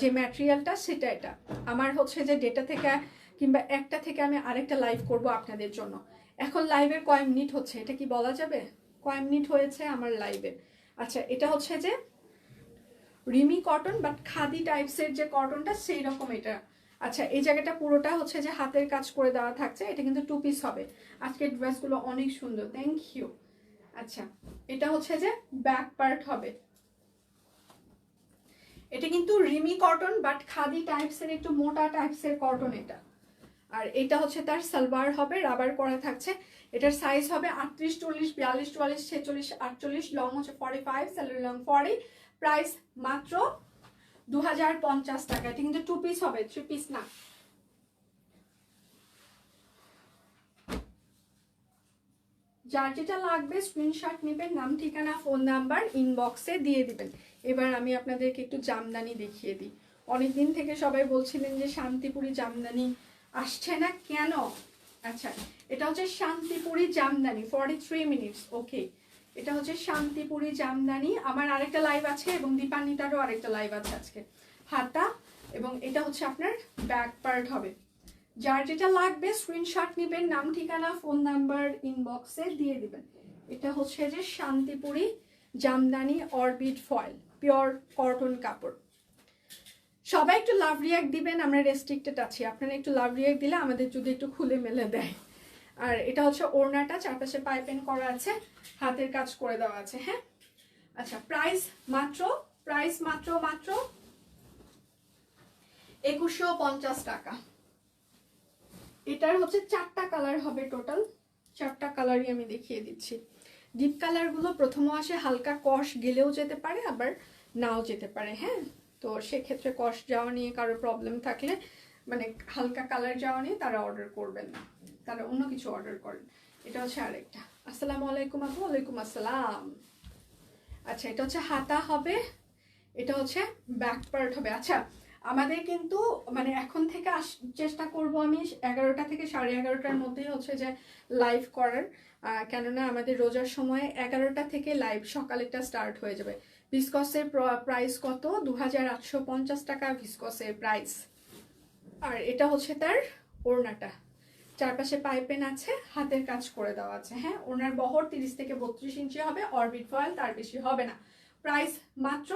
যে ম্যাটেরিয়ালটা সেটা। এটা আমার হচ্ছে যে ডেটা থেকে কিংবা একটা থেকে আমি আরেকটা লাইভ করব আপনাদের জন্য। এখন লাইভের কয় মিনিট হচ্ছে এটা কি বলা যাবে? কয় মিনিট হয়েছে আমার লাইভে? আচ্ছা, এটা হচ্ছে যে রিমি কটন, বাট খাদি টাইপসের যে কটনটা সেই রকম এটা। আচ্ছা, এই জায়গাটা পুরোটা হচ্ছে যে হাতের কাজ করে দেওয়া থাকছে। এটা কিন্তু 2 পিস হবে। আজকের ড্রেসগুলো অনেক সুন্দর, থ্যাংক ইউ। আচ্ছা, এটা হচ্ছে যে ব্যাক পার্ট হবে। এটা কিন্তু রিমি কটন, বাট খাদি টাইপসের একটু মোটা টাইপসের কটন এটা। আর এটা হচ্ছে তার সালোয়ার হবে, রাবার করা থাকছে। এটার সাইজ হবে 38, 40, 42, 44, 46, 48, লং হচ্ছে 45, স্যালারি লং 40, প্রাইস মাত্র 2050 টাকা। এটা কিন্তু 2 পিস হবে, 3 পিস না। যার যেটা লাগবে স্ক্রিনশট নেবেন, নাম ঠিকানা ফোন নাম্বার ইনবক্সে দিয়ে দিবেন। এবার আমি আপনাদেরকে একটু জামদানি দেখিয়ে দিই। অনেকদিন থেকে সবাই বলছিলেন যে শান্তিপুরি জামদানি আসছে না কেন। আচ্ছা, এটা হচ্ছে শান্তিপুরি জামদানি, 43 মিনিটস। ওকে, এটা হচ্ছে শান্তিপুরি জামদানি। আমার আরেকটা লাইভ আছে এবং দীপান্বিতারও আরেকটা লাইভ আছে আজকে। হাতা এবং এটা হচ্ছে আপনার ব্যাক পার্ট হবে। যার যেটা লাগবে স্ক্রিনশট নেবেন, নাম ঠিকানা ফোন নাম্বার ইনবক্সে দিয়ে দিবেন। এটা হচ্ছে যে Shantipuri Jamdani orbit foil, pure cotton কাপড়। সবাই একটু লাভ রিয়াক্ট দিবেন, আমরা রেস্ট্রিক্টেড আছি, আপনারা একটু লাভ রিয়াক্ট দিলে আমাদের যদি একটু খুলে মেলে দেয়। আর এটা হচ্ছে ওড়নাটা, চারপাশে পাইপিং করা আছে, হাতের কাজ করে দেওয়া আছে। হ্যাঁ, আচ্ছা প্রাইস মাত্র 2150 টাকা। এটার হচ্ছে 4টা কালার হবে টোটাল, 4টা কালারই আমি দেখিয়ে দিচ্ছি। ডিপ কালারগুলো প্রথমে আসে, হালকা কষ গেলেও যেতে পারে আবার নাও যেতে পারে। হ্যাঁ, তো সেক্ষেত্রে কষ যাওয়া নিয়ে কারো প্রবলেম থাকলে, মানে হালকা কালার যাওয়া নিয়ে তারা অর্ডার করবেন না, তারা অন্য কিছু অর্ডার করেন। এটা হচ্ছে আরেকটা। আসসালামু আলাইকুম আপু। ওয়ালাইকুম আসসালাম। আচ্ছা, এটা হচ্ছে হাতা হবে, এটা হচ্ছে ব্যাক পার্ট হবে। আচ্ছা, আমাদের কিন্তু মানে এখন থেকে চেষ্টা করব আমি 11টা থেকে 11:30টার মধ্যেই হচ্ছে যে লাইভ করার, কেননা আমাদের রোজার সময় 11টা থেকে লাইভ সকালেরটা স্টার্ট হয়ে যাবে। ভিসকসের প্রাইস কত? 2850 টাকা ভিসকসের প্রাইস। আর এটা হচ্ছে তার ওড়নাটা, চারপাশে পাইপেন আছে, হাতের কাজ করে দেওয়া আছে। হ্যাঁ, ওনার বহর 30 থেকে 32 ইঞ্চি হবে, অরবিট ফয়েল, তার বেশি হবে না। প্রাইস মাত্র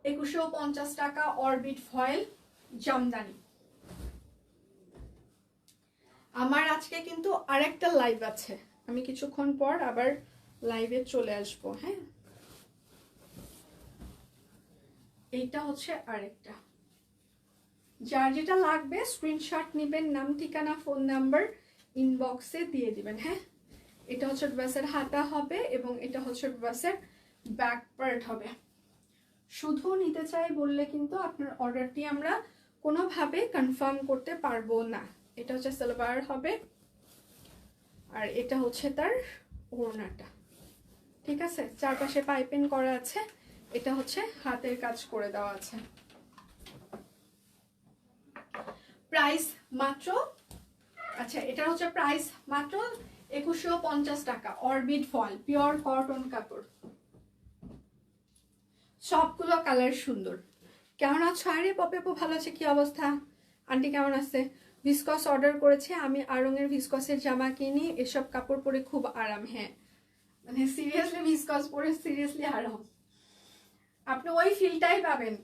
2150 টাকা, অরবিট ফয়েল জামদানি। আমার আজকে কিন্তু আরেকটা লাইভ আছে, আমি কিছুক্ষণ পর আবার লাইভে চলে আসবো। হ্যাঁ, এইটা হচ্ছে আরেকটা। যার যেটা লাগবে স্ক্রিনশট নেবেন, নাম ঠিকানা ফোন নাম্বার ইনবক্সে দিয়ে দিবেন। হ্যাঁ, এটা হচ্ছে ড্রেসের হাতা হবে এবং এটা হচ্ছে ড্রেসের ব্যাক পার্ট হবে। শুধু নিতে চাই বললে কিন্তু আপনার অর্ডারটি আমরা কোনোভাবে কনফার্ম করতে পারবো না। এটা হচ্ছে সালোয়ার হবে আর এটা হচ্ছে তার ওড়নাটা। ঠিক আছে, চারপাশে পাইপিং করা আছে, এটা হচ্ছে হাতের কাজ করে দেওয়া আছে। প্রাইস মাত্র, আচ্ছা এটার হচ্ছে প্রাইস মাত্র 2150 টাকা, অরবিট ফয়েল, পিওর কটন কাপড়। সবগুলো কালার সুন্দর। কেমন আছো? আরে পপে আপু ভালো আছে, কি অবস্থা? আন্টি কেমন আছে? ভিসকস অর্ডার করেছে, আমি আড়ংয়ের ভিসকসের জামা কিনি, এসব কাপড় পরে খুব আরাম। হ্যাঁ, মানে সিরিয়াসলি ভিসকস পরে সিরিয়াসলি আরাম, আপনি ওই ফিলটাই পাবেন।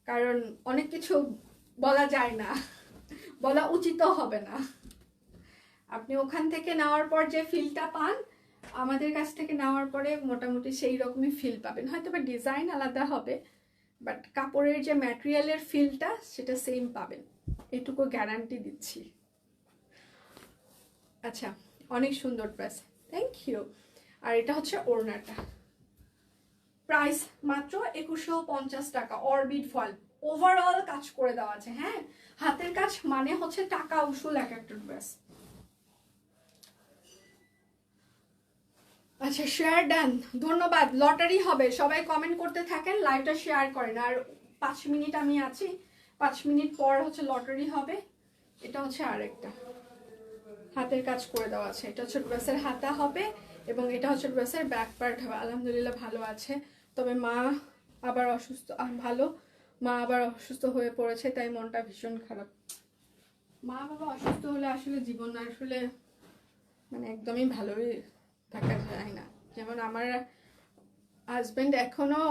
কারণ অনেক কিছু বলা যায় না, বলা উচিত হবে না। আপনি ওখান থেকে নেওয়ার পর যে ফিলটা পান, আমাদের কাছ থেকে নেওয়ার পরে মোটামুটি সেই রকমই ফিল পাবেন। হয়তো বা ডিজাইন আলাদা হবে, বাট কাপড়ের যে ম্যাটেরিয়ালের ফিলটা সেটা সেম পাবেন, এটুকু গ্যারান্টি দিচ্ছি। আচ্ছা, অনেক সুন্দর ড্রেস, থ্যাংক ইউ। আর এটা হচ্ছে ওড়নাটা, প্রাইস মাত্র 2150 টাকা, অরবিট ফয়েল, ওভারঅল কাজ করে দেওয়া আছে। হ্যাঁ, হাতের কাজ মানে হচ্ছে টাকা উসুল এক একটা ড্রেস। আচ্ছা, শেয়ার ডান, ধন্যবাদ। লটারি হবে, সবাই কমেন্ট করতে থাকেন, লাইভটা শেয়ার করেন। আর 5 মিনিট আমি আছি, 5 মিনিট পর হচ্ছে লটারি হবে। এটা হচ্ছে আরেকটা, হাতের কাজ করে দেওয়া আছে, এটা হচ্ছে ড্রেসের হাতা হবে এবং এটা হচ্ছে ড্রেসের ব্যাক পার্ট হবে। আলহামদুলিল্লাহ ভালো আছে, তবে মা আবার অসুস্থ, ভালো, মা আবার অসুস্থ হয়ে পড়েছে, তাই মনটা ভীষণ খারাপ। মা বাবা অসুস্থ হলে আসলে জীবন আসলে মানে একদমই ভালোই থাকা যায় না। যেমন আমার হাজবেন্ড এখনো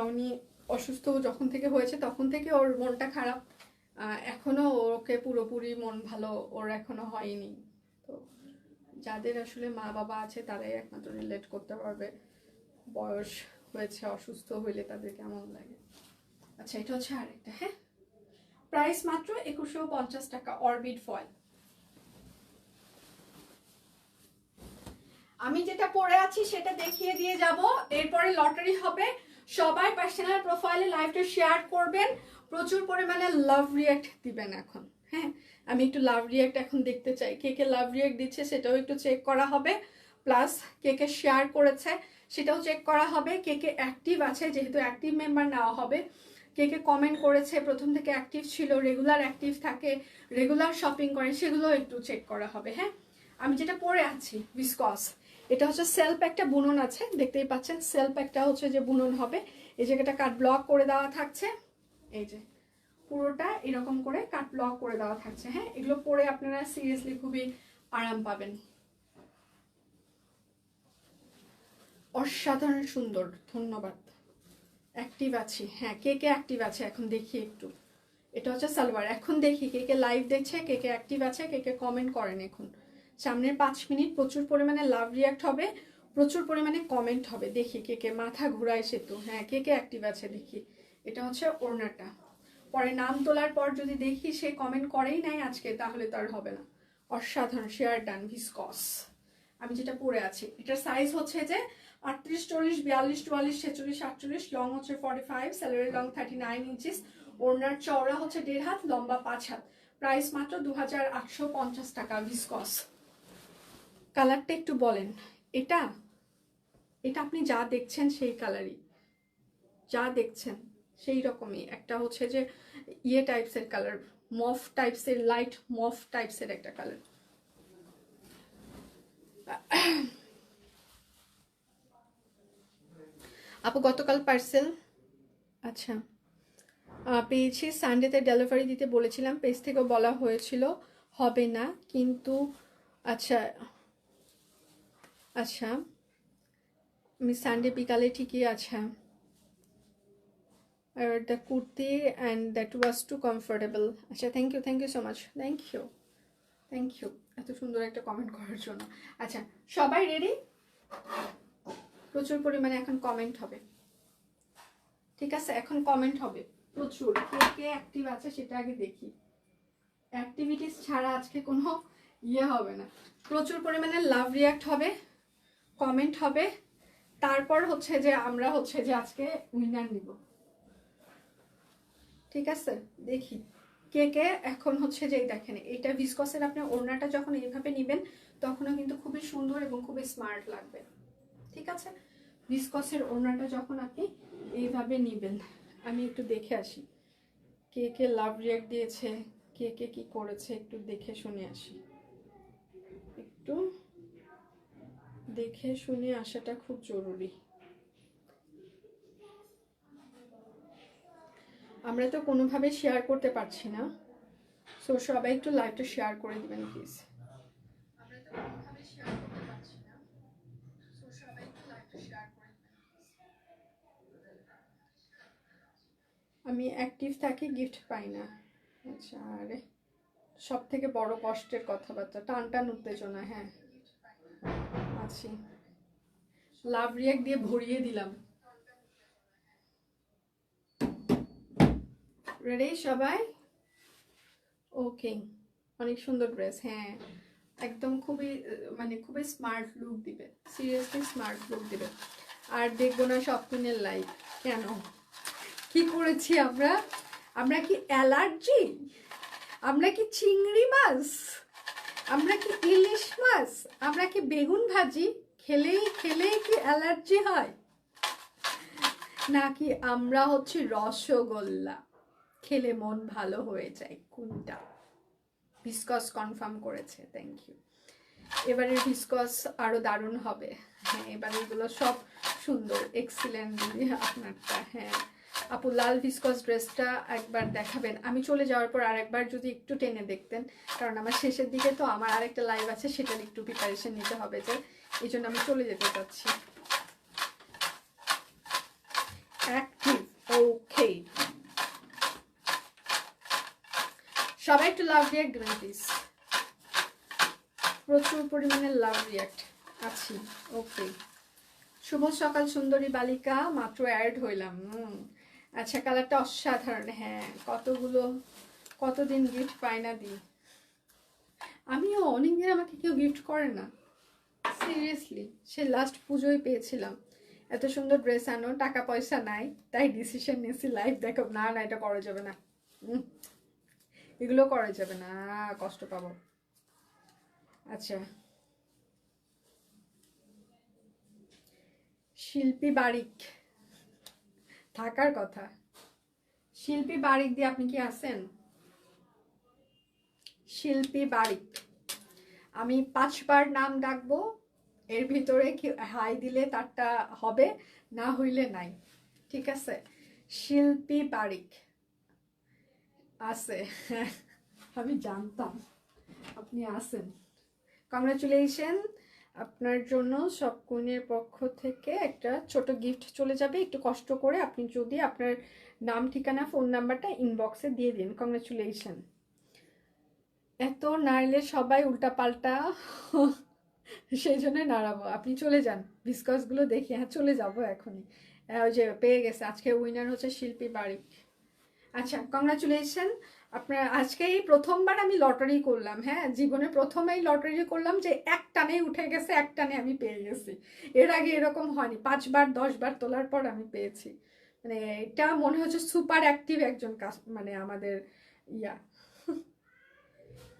উনি অসুস্থ যখন থেকে হয়েছে তখন থেকে ওর মনটা খারাপ, এখনো ওকে পুরোপুরি মন ভালো ওর এখনো হয়নি। তো যাদের আসলে মা বাবা আছে তারাই একমাত্র রিলেট করতে পারবে বয়স হয়েছে অসুস্থ হইলে তাদের কেমন লাগে। আচ্ছা, এটা হচ্ছে আরেকটা। হ্যাঁ, প্রাইস মাত্র 2150 টাকা, অরবিট ফয়েল। আমি যেটা পরে আছি সেটা দেখিয়ে দিয়ে যাব, এরপরে লটারি হবে। সবাই পার্সোনাল প্রোফাইলে লাইভটা শেয়ার করবেন, প্রচুর পরিমাণে লাভ রিয়াক্ট দিবেন এখন। হ্যাঁ, আমি একটু লাভ রিয়াক্ট এখন দেখতে চাই, কে কে লাভ রিয়াক্ট দিচ্ছে সেটাও একটু চেক করা হবে, প্লাস কে কে শেয়ার করেছে সেটাও চেক করা হবে, কে কে অ্যাক্টিভ আছে, যেহেতু অ্যাক্টিভ মেম্বার নেওয়া হবে, কে কে কমেন্ট করেছে, প্রথম থেকে অ্যাক্টিভ ছিল, রেগুলার অ্যাক্টিভ থাকে, রেগুলার শপিং করে, সেগুলো একটু চেক করা হবে। হ্যাঁ, আমি যেটা পরে আছি ভিসকস, এটা হচ্ছে সেলফ একটা বুনন আছে, দেখতেই পাচ্ছেন সেলফ একটা হচ্ছে যে বুনন হবে। এই জায়গাটা কাট ব্লক করে দেওয়া থাকছে, এই যে পুরোটা এরকম করে কাট ব্লক করে দেওয়া থাকছে। হ্যাঁ, এগুলো পরে আপনারা সিরিয়াসলি খুবই আরাম পাবেন। অসাধারণ সুন্দর, ধন্যবাদ। অ্যাক্টিভ আছি, হ্যাঁ কে কে অ্যাক্টিভ আছে এখন দেখি একটু। এটা হচ্ছে সালোয়ার, এখন দেখি কে কে লাইভ দেখছে, কে কে অ্যাক্টিভ আছে, কে কে কমেন্ট করেন। এখন সামনের 5 মিনিট প্রচুর পরিমাণে লাভ রিয়াক্ট হবে, প্রচুর পরিমাণে কমেন্ট হবে। দেখি কে কে মাথা ঘুরায় সেতু, হ্যাঁ কে কে অ্যাক্টিভ আছে দেখি। এটা হচ্ছে ওড়নাটা। পরে নাম তোলার পর যদি দেখি সে কমেন্ট করেই নাই আজকে, তাহলে তো আর হবে না। অসাধারণ, শেয়ার ডান, ভিসকস। আমি যেটা পরে আছি এটার সাইজ হচ্ছে যে 38, 40, 42, 44, 46, 48, লং হচ্ছে 45, স্যালোয়ারের লং 39 ইঞ্চিস, ওড়নার চওড়া হচ্ছে 1.5 হাত, লম্বা 5 হাত। প্রাইস মাত্র 2850 টাকা, ভিসকস। কালারটা একটু বলেন। এটা এটা আপনি যা দেখছেন সেই কালারই, যা দেখছেন সেই রকমই। একটা হচ্ছে যে ইয়ে টাইপসের কালার, মফ টাইপসের, লাইট মফ টাইপসের একটা কালার। আপু গতকাল পার্সেল, আচ্ছা পেয়েছি, সানডেতে ডেলিভারি দিতে বলেছিলাম, পেজ থেকেও বলা হয়েছিল হবে না, কিন্তু আচ্ছা আচ্ছা আমি সানডে বিকালে ঠিকই। আচ্ছা, the kurti and that was too comfortable. আচ্ছা thank you so much, thank you এত সুন্দর একটা কমেন্ট করার জন্য। আচ্ছা সবাই রেডি? প্রচুর পরিমাণে এখন কমেন্ট হবে, ঠিক আছে? এখন কমেন্ট হবে প্রচুর। কে কে অ্যাক্টিভ আছে সেটা আগে দেখি। অ্যাক্টিভিটিস ছাড়া আজকে কোনো ইয়ে হবে না। প্রচুর পরিমাণে লাভ রিয়াক্ট হবে, কমেন্ট হবে, তারপর হচ্ছে যে আমরা হচ্ছে যে আজকে উইনার নিব, ঠিক আছে? দেখি কে কে এখন হচ্ছে যে দেখেন, এইটা ভিসকসের আপনি ওড়নাটা যখন এইভাবে নেবেন তখনও কিন্তু খুবই সুন্দর এবং খুবই স্মার্ট লাগবে, ঠিক আছে? ভিসকসের ওড়নাটা যখন আপনি এইভাবে নেবেন, আমি একটু দেখে আসি কে কে লাভ রিয়াক্ট দিয়েছে, কে কে কি করেছে, একটু দেখে শুনে আসি। একটু দেখে শুনে আসাটা খুব জরুরি। আমরা তো কোনোভাবে শেয়ার করতে পারছি না, সো সবাই একটু লাইভটা শেয়ার করে দিবেন প্লিজ। আমরা তো কোনোভাবে শেয়ার করতে পারছি না, সো সবাই একটু লাইভটা শেয়ার করে দিবেন। আমি অ্যাক্টিভ থাকি, গিফট পাই না। আচ্ছা, আরে সব থেকে বড় কষ্টের কথাবার্তা, টান টান উত্তেজনা। হ্যাঁ আছি, লাভ রিয়াক্ট দিয়ে ভরিয়ে দিলাম। রেডি সবাই? ওকে, অনেক সুন্দর ড্রেস, হ্যাঁ একদম খুবই মানে খুবই স্মার্ট লুক দিবে, সিরিয়াসলি স্মার্ট লুক দিবে। আর দেখবো না স্বপ্নের লাইভ, কেন? কি করেছি আমরা? আমরা কি অ্যালার্জি? আমরা কি চিংড়ি মাছ? আমরা কি ইলিশ মাছ? আমরা কি বেগুন ভাজি খেলেই খেলেই কি অ্যালার্জি হয়? নাকি আমরা হচ্ছে রসগোল্লা খেলে মন ভালো হয়ে যায়? কোনটা? ভিসকস কনফার্ম করেছে, থ্যাংক ইউ। এবারের ভিসকস আরো দারুণ হবে। হ্যাঁ এবার এগুলো সব সুন্দর, এক্সিলেন্ট আপনারটা। হ্যাঁ আপু লাল ভিসকস ড্রেসটা একবার দেখাবেন? আমি চলে যাওয়ার পর আরেকবার যদি একটু টেনে দেখতেন, কারণ আমার শেষের দিকে তো আমার আরেকটা লাইভ আছে, সেটার একটু প্রিপারেশন নিতে হবে, যে এই জন্য আমি চলে যেতে চাচ্ছি। অ্যাক্টিভ, ওকে সবাই একটু লাভ রিয়াক্ট দেবেন প্লিজ, প্রচুর পরিমাণে লাভ রিয়াক্ট আছি। ওকে, শুভ সকাল সুন্দরী বালিকা, মাত্র অ্যাড হইলাম। আচ্ছা কালারটা অসাধারণ, হ্যাঁ কতদিন গিফট পাই না দি। আমিও অনেকদিন, আমাকে কেউ গিফট করে না সিরিয়াসলি, সে লাস্ট পুজোয় পেয়েছিলাম। এত সুন্দর ড্রেস আনো, টাকা পয়সা নাই, তাই ডিসিশন নিয়েছি লাইভ দেখো। না না এটা করা যাবে না, এগুলো করা যাবে না, কষ্ট পাবো। আচ্ছা শিল্পী বারিক থাকার কথা, শিল্পী বারিক দিয়ে আপনি কি আছেন? শিল্পী বারিক আমি 5বার নাম ডাকবো, এর ভিতরে কি হাই দিলে তারটা হবে, না হইলে নাই, ঠিক আছে? শিল্পী বারিক আছে। আমি জানতাম আপনি আছেন। কংগ্রাচুলেশন, আপনার জন্য সব কুইনের পক্ষ থেকে একটা ছোট গিফট চলে যাবে। একটু কষ্ট করে আপনি যদি আপনার নাম, ঠিকানা, ফোন নাম্বারটা ইনবক্সে দিয়ে দিন। কংগ্রাচুলেশন। এত নাড়লে সবাই উল্টাপাল্টা, সেই জন্য নাড়াবো। আপনি চলে যান, বিস্কসগুলো দেখি। হ্যাঁ, চলে যাবো এখনই। ওই যে পেয়ে গেছে, আজকে উইনার হচ্ছে শিল্পী বারিক। আচ্ছা, কংগ্রাচুলেশন। আপনার আজকে এই প্রথমবার আমি লটারি করলাম। হ্যাঁ, জীবনে প্রথমেই লটারি করলাম যে এক টানে উঠে গেছে, এক টানে আমি পেয়ে গেছি। এর আগে এরকম হয়নি, 5বার 10বার তোলার পর আমি পেয়েছি। মানে এটা মনে হচ্ছে সুপার অ্যাক্টিভ একজন কাজ, মানে আমাদের ইয়া।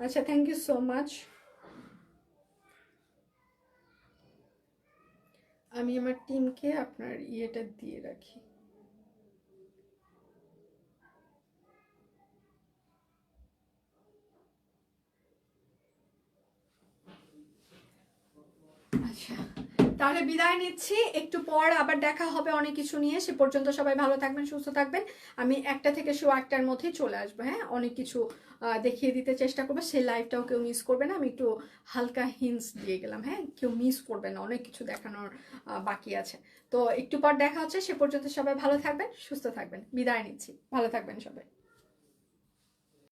আচ্ছা, থ্যাংক ইউ সো মাচ। আমি আমার টিমকে আপনার ইয়েটা দিয়ে রাখি। আচ্ছা, তাহলে বিদায় নিচ্ছি। একটু পর আবার দেখা হবে অনেক কিছু নিয়ে। সে পর্যন্ত সবাই ভালো থাকবেন, সুস্থ থাকবেন। আমি 1টা থেকে শো 8টার মধ্যেই চলে আসবো। হ্যাঁ, অনেক কিছু দেখিয়ে দিতে চেষ্টা করবো। সেই লাইভটাও কেউ মিস করবে না। আমি একটু হালকা হিন্টস দিয়ে গেলাম। হ্যাঁ, কেউ মিস করবে না, অনেক কিছু দেখানোর বাকি আছে। তো একটু পর দেখা হচ্ছে। সে পর্যন্ত সবাই ভালো থাকবেন, সুস্থ থাকবেন। বিদায় নিচ্ছি, ভালো থাকবেন সবাই।